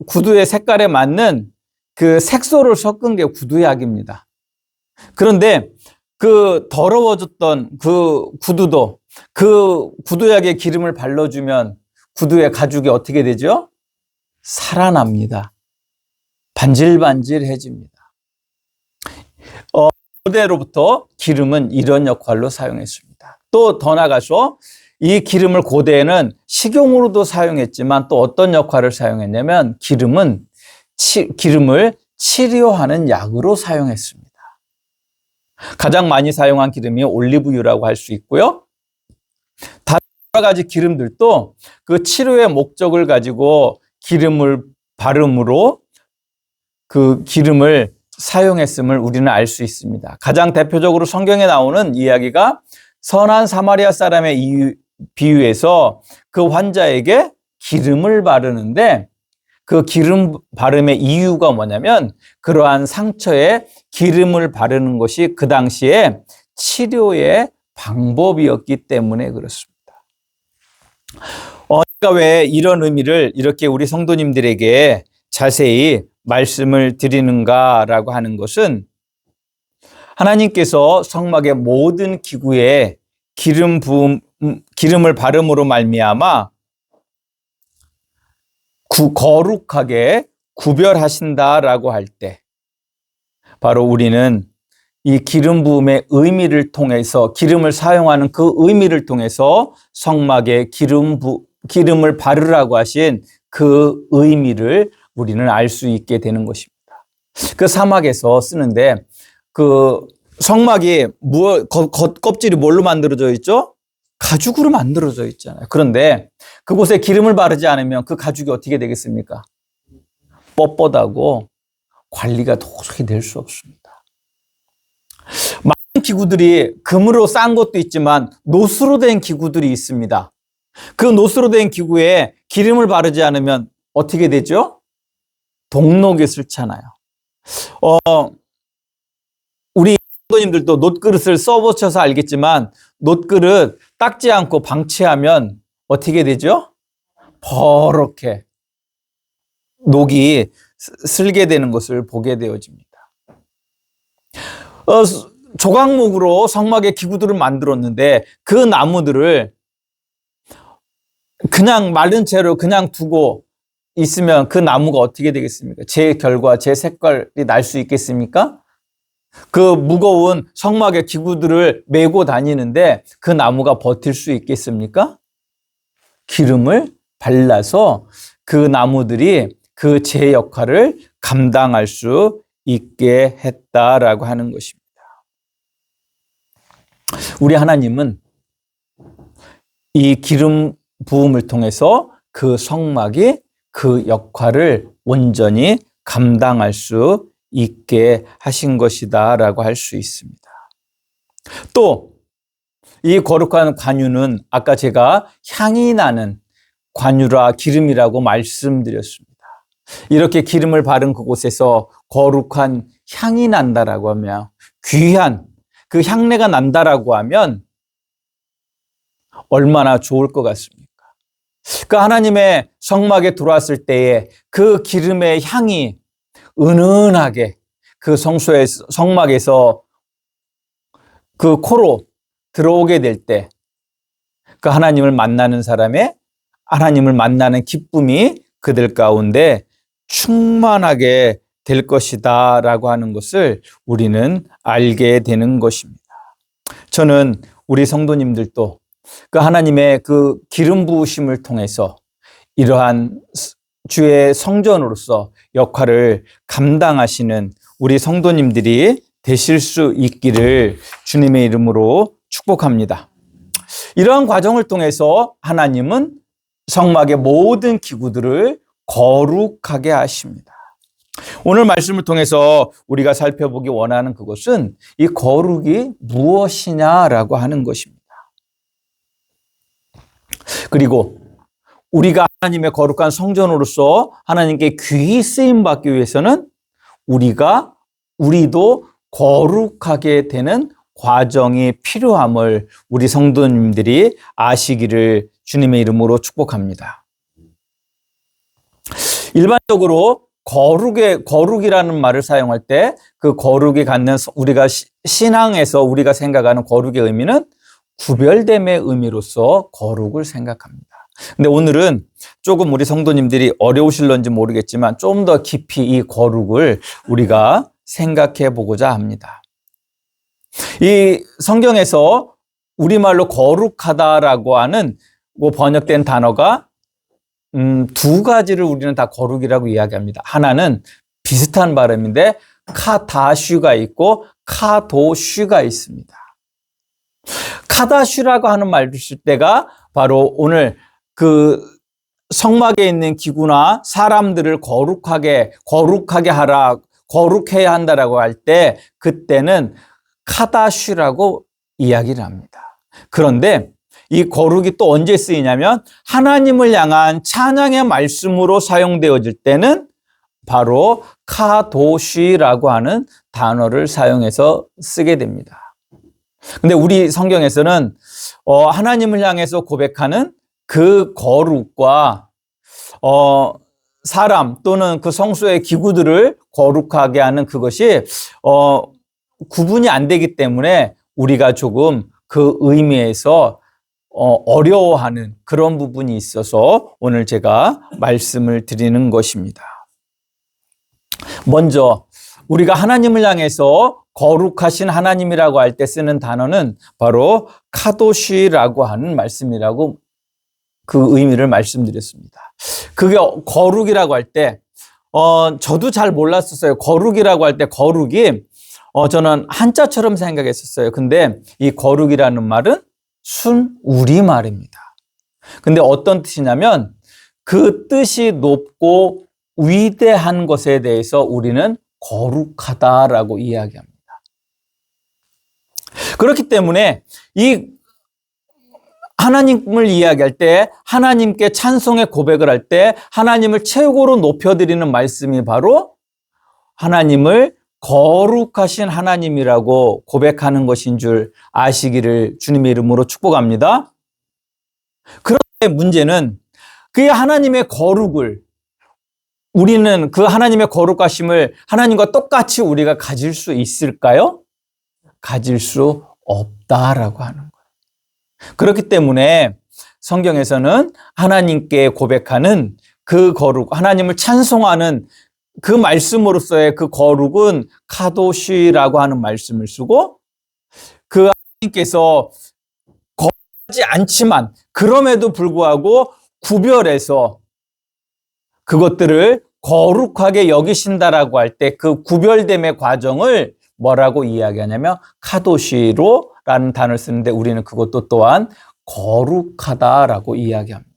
구두의 색깔에 맞는 그 색소를 섞은 게 구두약입니다. 그런데 그 더러워졌던 그 구두도 그 구두약에 기름을 발라주면 구두의 가죽이 어떻게 되죠? 살아납니다. 반질반질해집니다. 고대로부터 기름은 이런 역할로 사용했습니다. 또 더 나가서 이 기름을 고대에는 식용으로도 사용했지만 또 어떤 역할을 사용했냐면 기름을 치료하는 약으로 사용했습니다. 가장 많이 사용한 기름이 올리브유라고 할 수 있고요. 다른 여러 가지 기름들도 그 치료의 목적을 가지고 기름을 바름으로 그 기름을 사용했음을 우리는 알 수 있습니다. 가장 대표적으로 성경에 나오는 이야기가 선한 사마리아 사람의 비유에서 그 환자에게 기름을 바르는데 그 기름 바름의 이유가 뭐냐면 그러한 상처에 기름을 바르는 것이 그 당시에 치료의 방법이었기 때문에 그렇습니다. 제가 왜 이런 의미를 이렇게 우리 성도님들에게 자세히 말씀을 드리는가라고 하는 것은 하나님께서 성막의 모든 기구에 기름을 바름으로 말미암아 거룩하게 구별하신다라고 할 때 바로 우리는 이 기름 부음의 의미를 통해서 기름을 사용하는 그 의미를 통해서 성막에 기름을 바르라고 하신 그 의미를 우리는 알 수 있게 되는 것입니다. 그 사막에서 쓰는데 그 성막이 껍질이 뭘로 만들어져 있죠? 가죽으로 만들어져 있잖아요. 그런데 그곳에 기름을 바르지 않으면 그 가죽이 어떻게 되겠습니까? 뻣뻣하고 관리가 도저히 될 수 없습니다. 많은 기구들이 금으로 싼 것도 있지만 노스로 된 기구들이 있습니다. 그 노스로 된 기구에 기름을 바르지 않으면 어떻게 되죠? 동록이 싫잖아요. 우리 성도님들도 놋그릇을 써보셔서 알겠지만 놋그릇 닦지 않고 방치하면 어떻게 되죠? 버럭해 녹이 슬게 되는 것을 보게 되어집니다. 조각목으로 성막의 기구들을 만들었는데 그 나무들을 그냥 마른 채로 그냥 두고 있으면 그 나무가 어떻게 되겠습니까? 제 결과, 제 색깔이 날 수 있겠습니까? 그 무거운 성막의 기구들을 메고 다니는데 그 나무가 버틸 수 있겠습니까? 기름을 발라서 그 나무들이 그 제 역할을 감당할 수 있게 했다라고 하는 것입니다. 우리 하나님은 이 기름 부음을 통해서 그 성막이 그 역할을 온전히 감당할 수 있게 하신 것이다라고 할 수 있습니다. 또 이 거룩한 관유는 아까 제가 향이 나는 관유라 기름이라고 말씀드렸습니다. 이렇게 기름을 바른 그곳에서 거룩한 향이 난다라고 하면 귀한 그 향내가 난다라고 하면 얼마나 좋을 것 같습니까? 그 하나님의 성막에 들어왔을 때에 그 기름의 향이 은은하게 그 성막에서 그 코로 들어오게 될 때 그 하나님을 만나는 사람의 하나님을 만나는 기쁨이 그들 가운데 충만하게 될 것이다 라고 하는 것을 우리는 알게 되는 것입니다. 저는 우리 성도님들도 그 하나님의 그 기름 부으심을 통해서 이러한 주의 성전으로서 역할을 감당하시는 우리 성도님들이 되실 수 있기를 주님의 이름으로 축복합니다. 이러한 과정을 통해서 하나님은 성막의 모든 기구들을 거룩하게 하십니다. 오늘 말씀을 통해서 우리가 살펴보기 원하는 그것은 이 거룩이 무엇이냐라고 하는 것입니다. 그리고 우리가 하나님의 거룩한 성전으로서 하나님께 귀히 쓰임받기 위해서는 우리도 거룩하게 되는 과정이 필요함을 우리 성도님들이 아시기를 주님의 이름으로 축복합니다. 일반적으로 거룩이라는 말을 사용할 때 그 거룩이 갖는 우리가 신앙에서 우리가 생각하는 거룩의 의미는 구별됨의 의미로서 거룩을 생각합니다. 근데 오늘은 조금 우리 성도님들이 어려우실런지 모르겠지만 좀 더 깊이 이 거룩을 우리가 생각해 보고자 합니다. 이 성경에서 우리말로 거룩하다라고 하는 번역된 단어가 두 가지를 우리는 다 거룩이라고 이야기합니다. 하나는 비슷한 발음인데 카다슈가 있고 카도슈가 있습니다. 카다슈라고 하는 말을 쓸 때가 바로 오늘 그 성막에 있는 기구나 사람들을 거룩하게 하라, 거룩해야 한다라고 할 때 그때는 카다슈라고 이야기를 합니다. 그런데 이 거룩이 또 언제 쓰이냐면 하나님을 향한 찬양의 말씀으로 사용되어질 때는 바로 카도시라고 하는 단어를 사용해서 쓰게 됩니다. 근데 우리 성경에서는 하나님을 향해서 고백하는 그 거룩과 사람 또는 그 성소의 기구들을 거룩하게 하는 그것이 구분이 안 되기 때문에 우리가 조금 그 의미에서 어려워하는 그런 부분이 있어서 오늘 제가 말씀을 드리는 것입니다. 먼저 우리가 하나님을 향해서 거룩하신 하나님이라고 할 때 쓰는 단어는 바로 카도시라고 하는 말씀이라고 그 의미를 말씀드렸습니다. 그게 거룩이라고 할 때 저도 잘 몰랐었어요. 거룩이라고 할 때 거룩이 저는 한자처럼 생각했었어요. 근데 이 거룩이라는 말은 순 우리말입니다. 근데 어떤 뜻이냐면 그 뜻이 높고 위대한 것에 대해서 우리는 거룩하다라고 이야기합니다. 그렇기 때문에 이 하나님을 이야기할 때 하나님께 찬송의 고백을 할 때 하나님을 최고로 높여드리는 말씀이 바로 하나님을 거룩하신 하나님이라고 고백하는 것인 줄 아시기를 주님의 이름으로 축복합니다. 그런데 문제는 그 하나님의 거룩을 우리는 그 하나님의 거룩하심을 하나님과 똑같이 우리가 가질 수 있을까요? 가질 수 없다라고 하는 거예요. 그렇기 때문에 성경에서는 하나님께 고백하는 그 거룩, 하나님을 찬송하는 그 말씀으로서의 그 거룩은 카도시라고 하는 말씀을 쓰고 그 하나님께서 거룩하지 않지만 그럼에도 불구하고 구별해서 그것들을 거룩하게 여기신다라고 할 때 그 구별됨의 과정을 뭐라고 이야기하냐면 카도시로라는 단어를 쓰는데 우리는 그것도 또한 거룩하다라고 이야기합니다.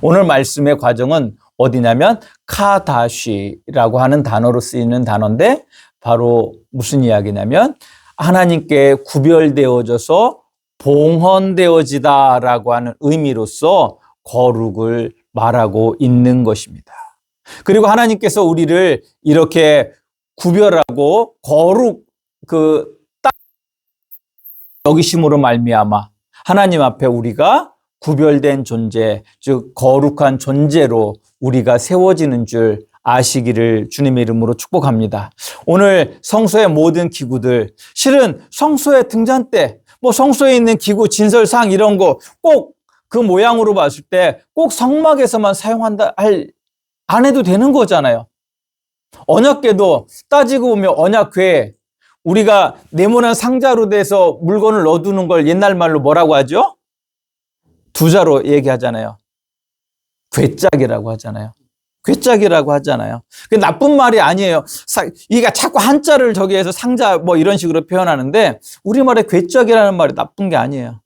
오늘 말씀의 과정은 어디냐면 카다시라고 하는 단어로 쓰이는 단어인데 바로 무슨 이야기냐면 하나님께 구별되어져서 봉헌되어지다라고 하는 의미로서 거룩을 말하고 있는 것입니다. 그리고 하나님께서 우리를 이렇게 구별하고 거룩 딱 여기심으로 말미암아 하나님 앞에 우리가 구별된 존재, 즉 거룩한 존재로 우리가 세워지는 줄 아시기를 주님의 이름으로 축복합니다. 오늘 성소의 모든 기구들, 실은 성소의 등잔대, 성소에 있는 기구, 진설상 이런 거 꼭 그 모양으로 봤을 때 꼭 성막에서만 사용한다 안 해도 되는 거잖아요. 언약궤도 따지고 보면 언약궤, 우리가 네모난 상자로 돼서 물건을 넣어두는 걸 옛날 말로 뭐라고 하죠? 두자로 얘기하잖아요. 궤짝이라고 하잖아요. 궤짝이라고 하잖아요. 그게 나쁜 말이 아니에요. 이게 자꾸 한자를 저기해서 상자 이런 식으로 표현하는데 우리말에 궤짝이라는 말이 나쁜 게 아니에요.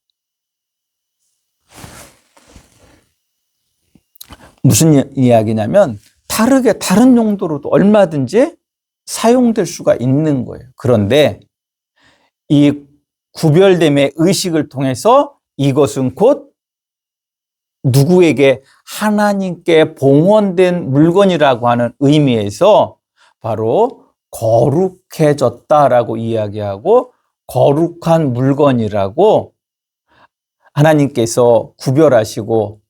무슨 이야기냐면 다른 용도로도 얼마든지 사용될 수가 있는 거예요. 그런데 이 구별됨의 의식을 통해서 이것은 곧 누구에게 하나님께 봉헌된 물건이라고 하는 의미에서 바로 거룩해졌다라고 이야기하고 거룩한 물건이라고 하나님께서 구별하시고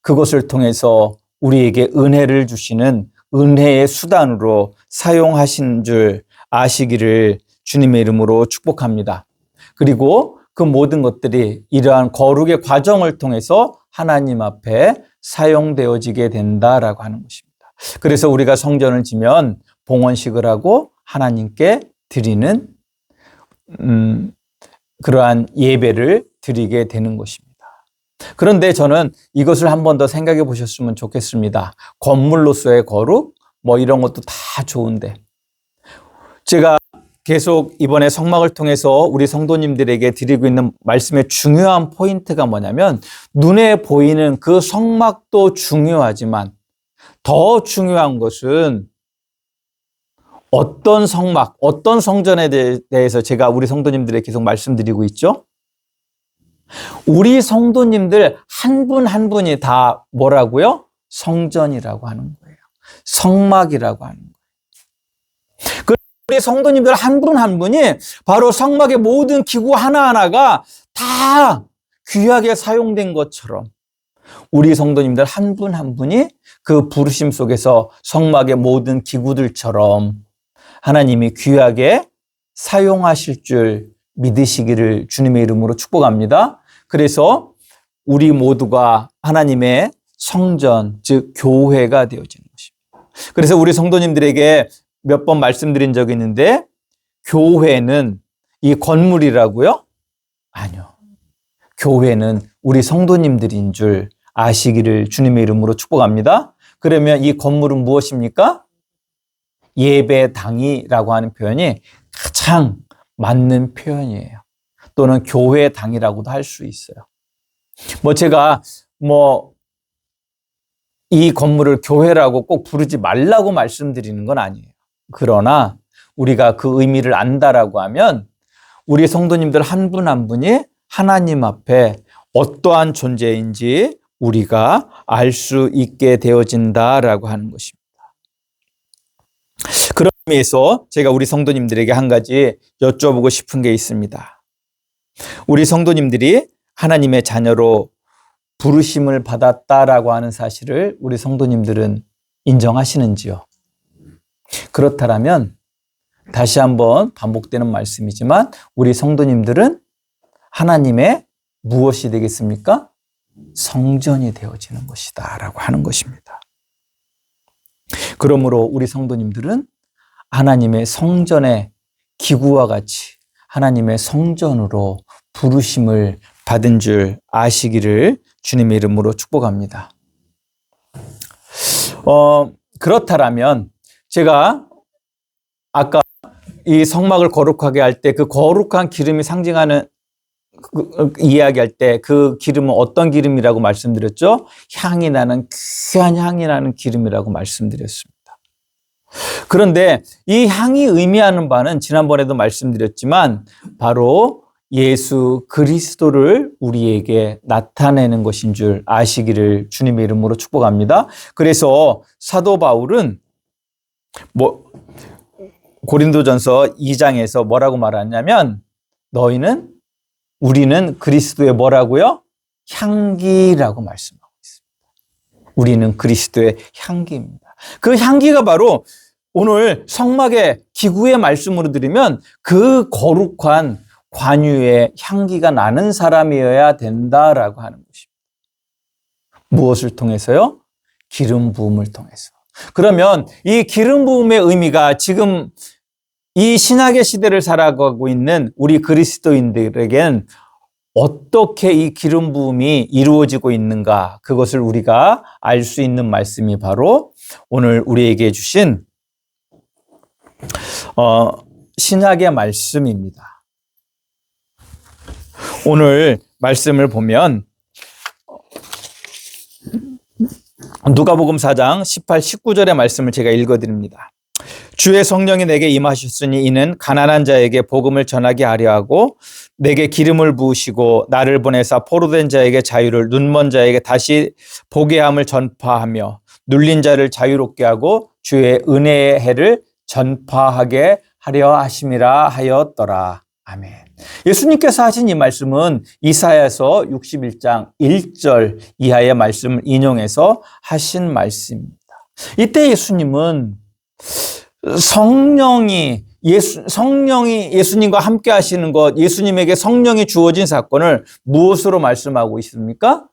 그것을 통해서 우리에게 은혜를 주시는 은혜의 수단으로 사용하신 줄 아시기를 주님의 이름으로 축복합니다. 그리고 그 모든 것들이 이러한 거룩의 과정을 통해서 하나님 앞에 사용되어지게 된다라고 하는 것입니다. 그래서 우리가 성전을 지면 봉헌식을 하고 하나님께 드리는 그러한 예배를 드리게 되는 것입니다. 그런데 저는 이것을 한 번 더 생각해 보셨으면 좋겠습니다. 건물로서의 거룩, 뭐 이런 것도 다 좋은데, 제가 계속 이번에 성막을 통해서 우리 성도님들에게 드리고 있는 말씀의 중요한 포인트가 뭐냐면, 눈에 보이는 그 성막도 중요하지만 더 중요한 것은 어떤 성막, 어떤 성전에 대해서 제가 우리 성도님들에게 계속 말씀드리고 있죠. 우리 성도님들 한 분 한 분이 다 뭐라고요? 성전이라고 하는 거예요. 성막이라고 하는 거예요. 우리 성도님들 한 분 한 분이 바로 성막의 모든 기구 하나하나가 다 귀하게 사용된 것처럼 우리 성도님들 한 분 한 분이 그 부르심 속에서 성막의 모든 기구들처럼 하나님이 귀하게 사용하실 줄 믿으시기를 주님의 이름으로 축복합니다. 그래서 우리 모두가 하나님의 성전, 즉 교회가 되어지는 것입니다. 그래서 우리 성도님들에게 몇 번 말씀드린 적이 있는데, 교회는 이 건물이라고요? 아니요. 교회는 우리 성도님들인 줄 아시기를 주님의 이름으로 축복합니다. 그러면 이 건물은 무엇입니까? 예배당이라고 하는 표현이 가장 맞는 표현이에요. 또는 교회당이라고도 할 수 있어요. 제가 이 건물을 교회라고 꼭 부르지 말라고 말씀드리는 건 아니에요. 그러나 우리가 그 의미를 안다라고 하면 우리 성도님들 한 분 한 분이 하나님 앞에 어떠한 존재인지 우리가 알 수 있게 되어진다라고 하는 것입니다. 그런 의미에서 제가 우리 성도님들에게 한 가지 여쭤보고 싶은 게 있습니다. 우리 성도님들이 하나님의 자녀로 부르심을 받았다라고 하는 사실을 우리 성도님들은 인정하시는지요? 그렇다면 다시 한번 반복되는 말씀이지만 우리 성도님들은 하나님의 무엇이 되겠습니까? 성전이 되어지는 것이다 라고 하는 것입니다. 그러므로 우리 성도님들은 하나님의 성전의 기구와 같이 하나님의 성전으로 부르심을 받은 줄 아시기를 주님의 이름으로 축복합니다. 그렇다면 제가 아까 이 성막을 거룩하게 할 때 그 거룩한 기름이 상징하는 이야기할 때 그 기름은 어떤 기름이라고 말씀드렸죠? 향이 나는 귀한 향이 나는 기름이라고 말씀드렸습니다. 그런데 이 향이 의미하는 바는 지난번에도 말씀드렸지만 바로 예수 그리스도를 우리에게 나타내는 것인 줄 아시기를 주님의 이름으로 축복합니다. 그래서 사도 바울은 고린도전서 2장에서 뭐라고 말하냐면 우리는 그리스도의 뭐라고요? 향기라고 말씀하고 있습니다. 우리는 그리스도의 향기입니다. 그 향기가 바로 오늘 성막의 기구의 말씀으로 드리면 그 거룩한 관유의 향기가 나는 사람이어야 된다라고 하는 것입니다. 무엇을 통해서요? 기름 부음을 통해서. 그러면 이 기름 부음의 의미가 지금 이 신약의 시대를 살아가고 있는 우리 그리스도인들에겐 어떻게 이 기름 부음이 이루어지고 있는가, 그것을 우리가 알 수 있는 말씀이 바로 오늘 우리에게 주신 신약의 말씀입니다. 오늘 말씀을 보면 누가복음 4장 18, 19절의 말씀을 제가 읽어드립니다. 주의 성령이 내게 임하셨으니 이는 가난한 자에게 복음을 전하게 하려 하고 내게 기름을 부으시고 나를 보내사 포로된 자에게 자유를, 눈먼 자에게 다시 보게 함을 전파하며 눌린 자를 자유롭게 하고 주의 은혜의 해를 전파하게 하려 하심이라 하였더라. 아멘. 예수님께서 하신 이 말씀은 이사야서 61장 1절 이하의 말씀을 인용해서 하신 말씀입니다. 이때 예수님은 성령이 예수님과 함께 하시는 것, 예수님에게 성령이 주어진 사건을 무엇으로 말씀하고 있습니까?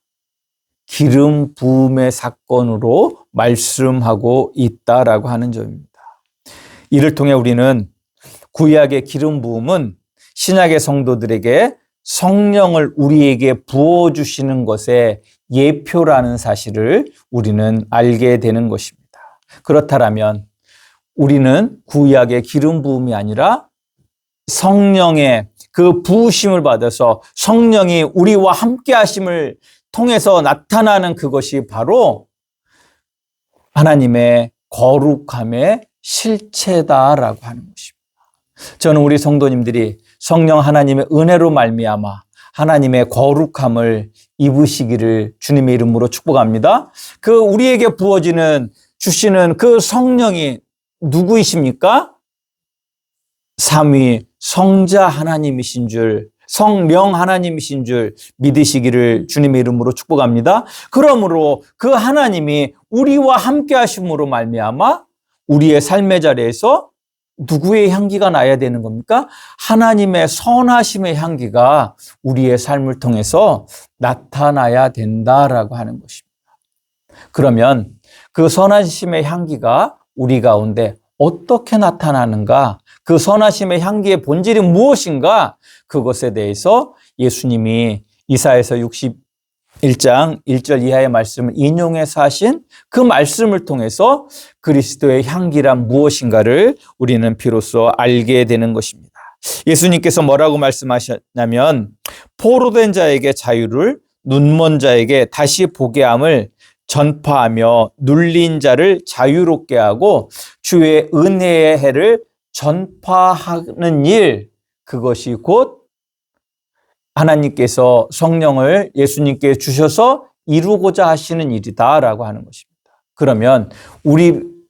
기름 부음의 사건으로 말씀하고 있다라고 하는 점입니다. 이를 통해 우리는 구약의 기름 부음은 신약의 성도들에게 성령을 우리에게 부어주시는 것의 예표라는 사실을 우리는 알게 되는 것입니다. 그렇다면 우리는 구약의 기름 부음이 아니라 성령의 그 부으심을 받아서 성령이 우리와 함께 하심을 통해서 나타나는 그것이 바로 하나님의 거룩함의 실체다라고 하는 것입니다. 저는 우리 성도님들이 성령 하나님의 은혜로 말미암아 하나님의 거룩함을 입으시기를 주님의 이름으로 축복합니다. 그 우리에게 주시는 그 성령이 누구이십니까? 삼위 성자 하나님이신 줄, 성령 하나님이신 줄 믿으시기를 주님의 이름으로 축복합니다. 그러므로 그 하나님이 우리와 함께 하심으로 말미암아 우리의 삶의 자리에서 누구의 향기가 나야 되는 겁니까? 하나님의 선하심의 향기가 우리의 삶을 통해서 나타나야 된다라고 하는 것입니다. 그러면 그 선하심의 향기가 우리 가운데 어떻게 나타나는가? 그 선하심의 향기의 본질이 무엇인가? 그것에 대해서 예수님이 이사야서 61장 1절 이하의 말씀을 인용해서 하신 그 말씀을 통해서 그리스도의 향기란 무엇인가를 우리는 비로소 알게 되는 것입니다. 예수님께서 뭐라고 말씀하셨냐면 포로된 자에게 자유를, 눈먼 자에게 다시 보게 함을 전파하며 눌린 자를 자유롭게 하고 주의 은혜의 해를 전파하는 일, 그것이 곧 하나님께서 성령을 예수님께 주셔서 이루고자 하시는 일이다라고 하는 것입니다. 그러면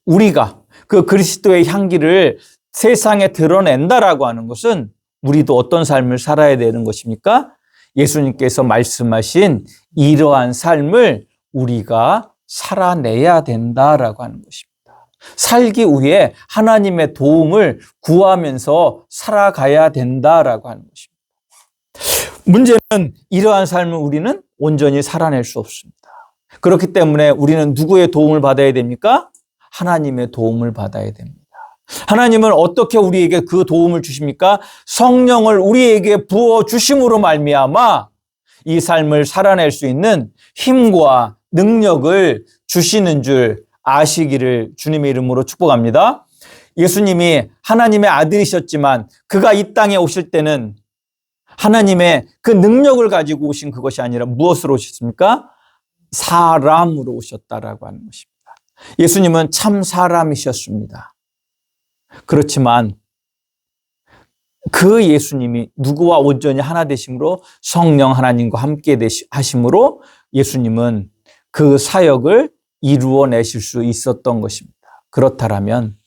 우리가 그 그리스도의 향기를 세상에 드러낸다라고 하는 것은 우리도 어떤 삶을 살아야 되는 것입니까? 예수님께서 말씀하신 이러한 삶을 우리가 살아내야 된다라고 하는 것입니다. 살기 위해 하나님의 도움을 구하면서 살아가야 된다라고 하는 것입니다. 문제는 이러한 삶을 우리는 온전히 살아낼 수 없습니다. 그렇기 때문에 우리는 누구의 도움을 받아야 됩니까? 하나님의 도움을 받아야 됩니다. 하나님은 어떻게 우리에게 그 도움을 주십니까? 성령을 우리에게 부어 주심으로 말미암아 이 삶을 살아낼 수 있는 힘과 능력을 주시는 줄 아시기를 주님의 이름으로 축복합니다. 예수님이 하나님의 아들이셨지만 그가 이 땅에 오실 때는 하나님의 그 능력을 가지고 오신 그것이 아니라 무엇으로 오셨습니까? 사람으로 오셨다라고 하는 것입니다. 예수님은 참 사람이셨습니다. 그렇지만 그 예수님이 누구와 온전히 하나 되심으로 성령 하나님과 함께 하심으로 예수님은 그 사역을 이루어내실 수 있었던 것입니다. 그렇다면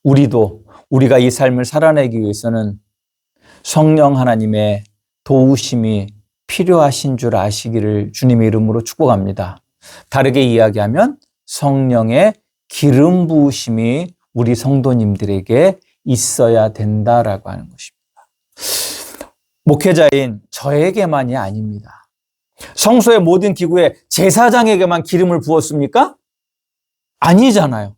우리가 이 삶을 살아내기 위해서는 성령 하나님의 도우심이 필요하신 줄 아시기를 주님의 이름으로 축복합니다. 다르게 이야기하면 성령의 기름 부으심이 우리 성도님들에게 있어야 된다라고 하는 것입니다. 목회자인 저에게만이 아닙니다. 성소의 모든 기구에 제사장에게만 기름을 부었습니까? 아니잖아요.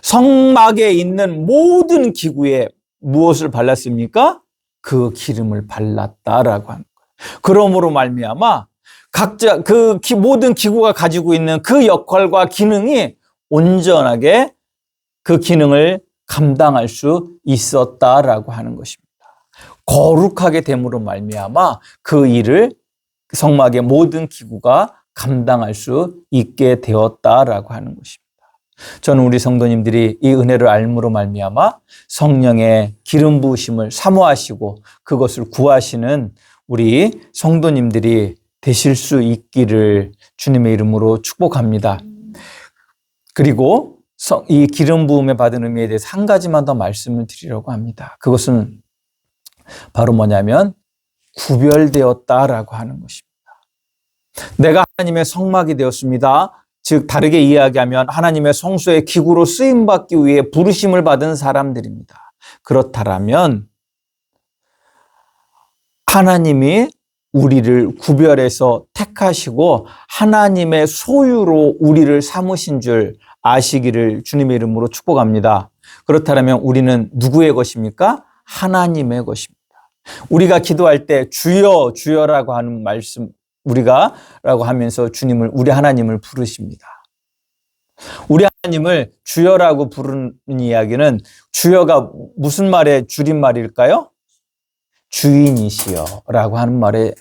성막에 있는 모든 기구에 무엇을 발랐습니까? 그 기름을 발랐다라고 하는 거예요. 그러므로 말미암아 각자 모든 기구가 가지고 있는 그 역할과 기능이 온전하게 그 기능을 감당할 수 있었다라고 하는 것입니다. 거룩하게 됨으로 말미암아 그 일을 성막의 모든 기구가 감당할 수 있게 되었다라고 하는 것입니다. 저는 우리 성도님들이 이 은혜를 알므로 말미암아 성령의 기름 부으심을 사모하시고 그것을 구하시는 우리 성도님들이 되실 수 있기를 주님의 이름으로 축복합니다. 그리고 이 기름 부음에 받은 의미에 대해서 한 가지만 더 말씀을 드리려고 합니다. 그것은 바로 뭐냐면 구별되었다라고 하는 것입니다. 내가 하나님의 성막이 되었습니다. 즉 다르게 이야기하면 하나님의 성소의 기구로 쓰임받기 위해 부르심을 받은 사람들입니다. 그렇다면 하나님이 우리를 구별해서 택하시고 하나님의 소유로 우리를 삼으신 줄 아시기를 주님의 이름으로 축복합니다. 그렇다면 우리는 누구의 것입니까? 하나님의 것입니다. 우리가 기도할 때 주여 주여라고 하는 말씀, 우리가라고 하면서 주님을, 우리 하나님을 부르십니다. 우리 하나님을 주여라고 부르는 이야기는, 주여가 무슨 말의 줄임말일까요? 주인이시여라고 하는 말의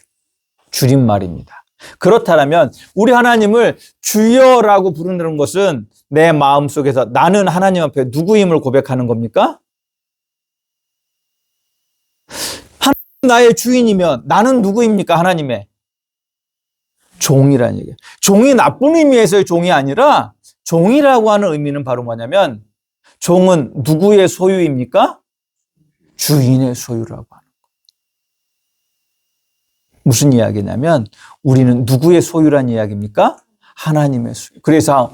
줄임말입니다. 그렇다면 우리 하나님을 주여라고 부르는 것은 내 마음속에서 나는 하나님 앞에 누구임을 고백하는 겁니까? 하나님 나의 주인이면 나는 누구입니까? 하나님의 종이라는 얘기예요. 종이 나쁜 의미에서의 종이 아니라, 종이라고 하는 의미는 바로 뭐냐면, 종은 누구의 소유입니까? 주인의 소유라고 하는 거예요. 무슨 이야기냐면 우리는 누구의 소유란 이야기입니까? 하나님의 소유. 그래서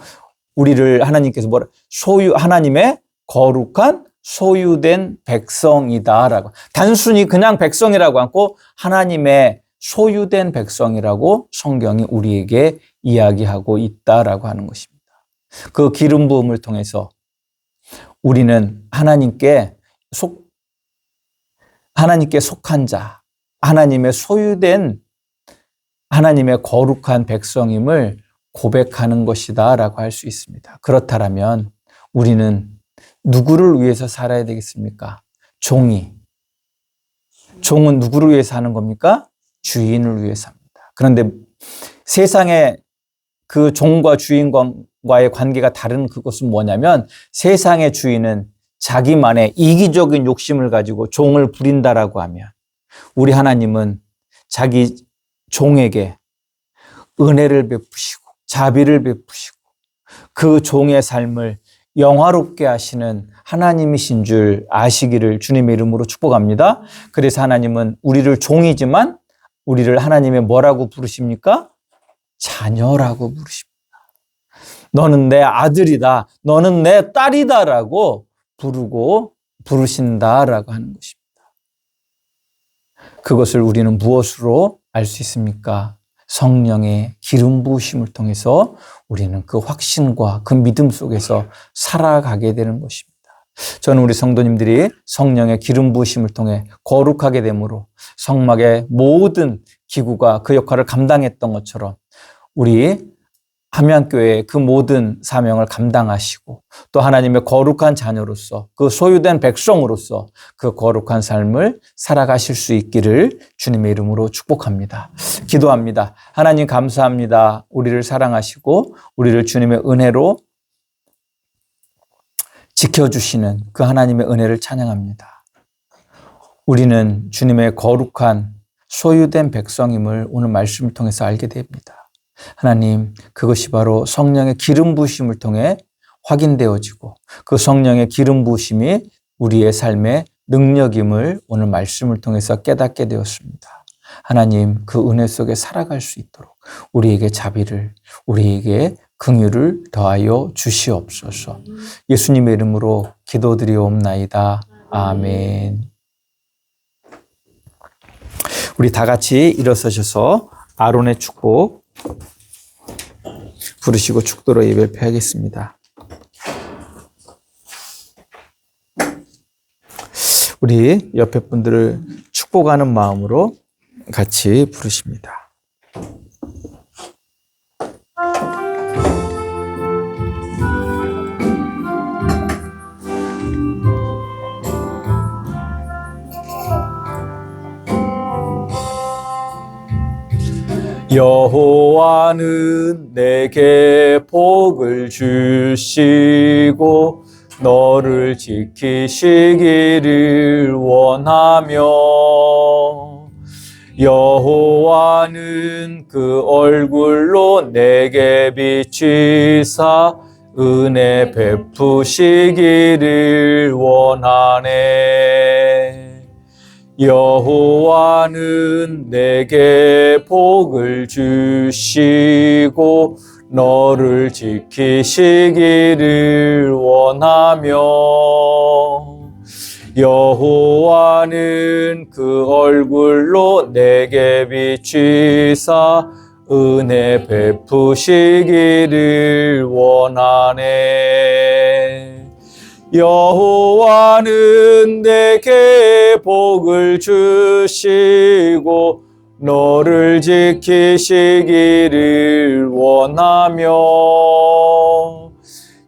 우리를 하나님께서 하나님의 거룩한 소유된 백성이다라고, 단순히 그냥 백성이라고 않고 하나님의 소유된 백성이라고 성경이 우리에게 이야기하고 있다라고 하는 것입니다. 그 기름 부음을 통해서 우리는 하나님께 속한 자, 하나님의 소유된 하나님의 거룩한 백성임을 고백하는 것이다라고 할 수 있습니다. 그렇다면 우리는 누구를 위해서 살아야 되겠습니까? 종은 누구를 위해서 사는 겁니까? 주인을 위해서 합니다. 그런데 세상의 그 종과 주인과의 관계가 다른 그것은 뭐냐면, 세상의 주인은 자기만의 이기적인 욕심을 가지고 종을 부린다라고 하면, 우리 하나님은 자기 종에게 은혜를 베푸시고 자비를 베푸시고 그 종의 삶을 영화롭게 하시는 하나님이신 줄 아시기를 주님의 이름으로 축복합니다. 그래서 하나님은 우리를 종이지만 우리를 하나님의 뭐라고 부르십니까? 자녀라고 부르십니다. 너는 내 아들이다, 너는 내 딸이다라고 부르신다라고 하는 것입니다. 그것을 우리는 무엇으로 알 수 있습니까? 성령의 기름 부으심을 통해서 우리는 그 확신과 그 믿음 속에서 살아가게 되는 것입니다. 저는 우리 성도님들이 성령의 기름 부으심을 통해 거룩하게 됨으로 성막의 모든 기구가 그 역할을 감당했던 것처럼 우리 함양교회의 그 모든 사명을 감당하시고 또 하나님의 거룩한 자녀로서, 그 소유된 백성으로서 그 거룩한 삶을 살아가실 수 있기를 주님의 이름으로 축복합니다. 기도합니다. 하나님 감사합니다. 우리를 사랑하시고 우리를 주님의 은혜로 지켜주시는 그 하나님의 은혜를 찬양합니다. 우리는 주님의 거룩한 소유된 백성임을 오늘 말씀을 통해서 알게 됩니다. 하나님, 그것이 바로 성령의 기름 부으심을 통해 확인되어지고 그 성령의 기름 부으심이 우리의 삶의 능력임을 오늘 말씀을 통해서 깨닫게 되었습니다. 하나님, 그 은혜 속에 살아갈 수 있도록 우리에게 자비를, 우리에게 긍휼을 더하여 주시옵소서. 예수님의 이름으로 기도드리옵나이다. 아멘. 우리 다 같이 일어서셔서 아론의 축복 부르시고 축도로 예배를 펴야겠습니다. 우리 옆에 분들을 축복하는 마음으로 같이 부르십니다. 여호와는 내게 복을 주시고 너를 지키시기를 원하며 여호와는 그 얼굴로 내게 비치사 은혜 베푸시기를 원하네. 여호와는 내게 복을 주시고 너를 지키시기를 원하며 여호와는 그 얼굴로 내게 비추사 은혜 베푸시기를 원하네. 여호와는 내게 복을 주시고 너를 지키시기를 원하며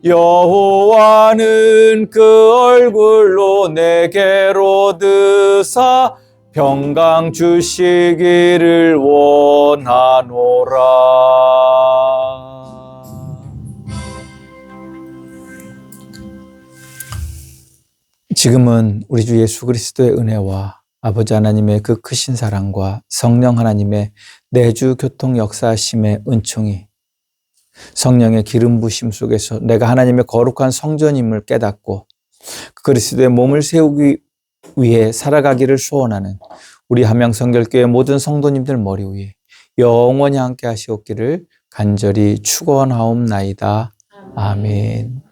여호와는 그 얼굴로 내게로 드사 평강 주시기를 원하노라. 지금은 우리 주 예수 그리스도의 은혜와 아버지 하나님의 그 크신 사랑과 성령 하나님의 내주 교통 역사하심의 은총이 성령의 기름 부심 속에서 내가 하나님의 거룩한 성전임을 깨닫고 그리스도의 몸을 세우기 위해 살아가기를 소원하는 우리 함양성결교회 모든 성도님들 머리 위에 영원히 함께 하시옵기를 간절히 축원하옵나이다. 아멘.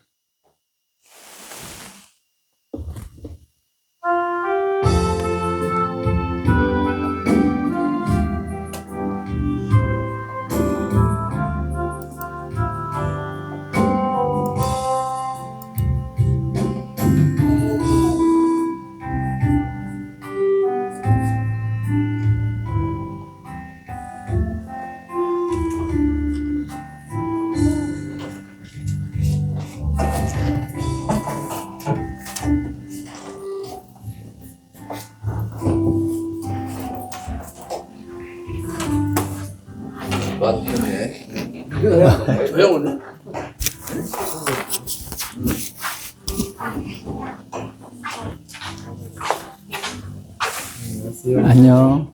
맞네. 조용은 안녕.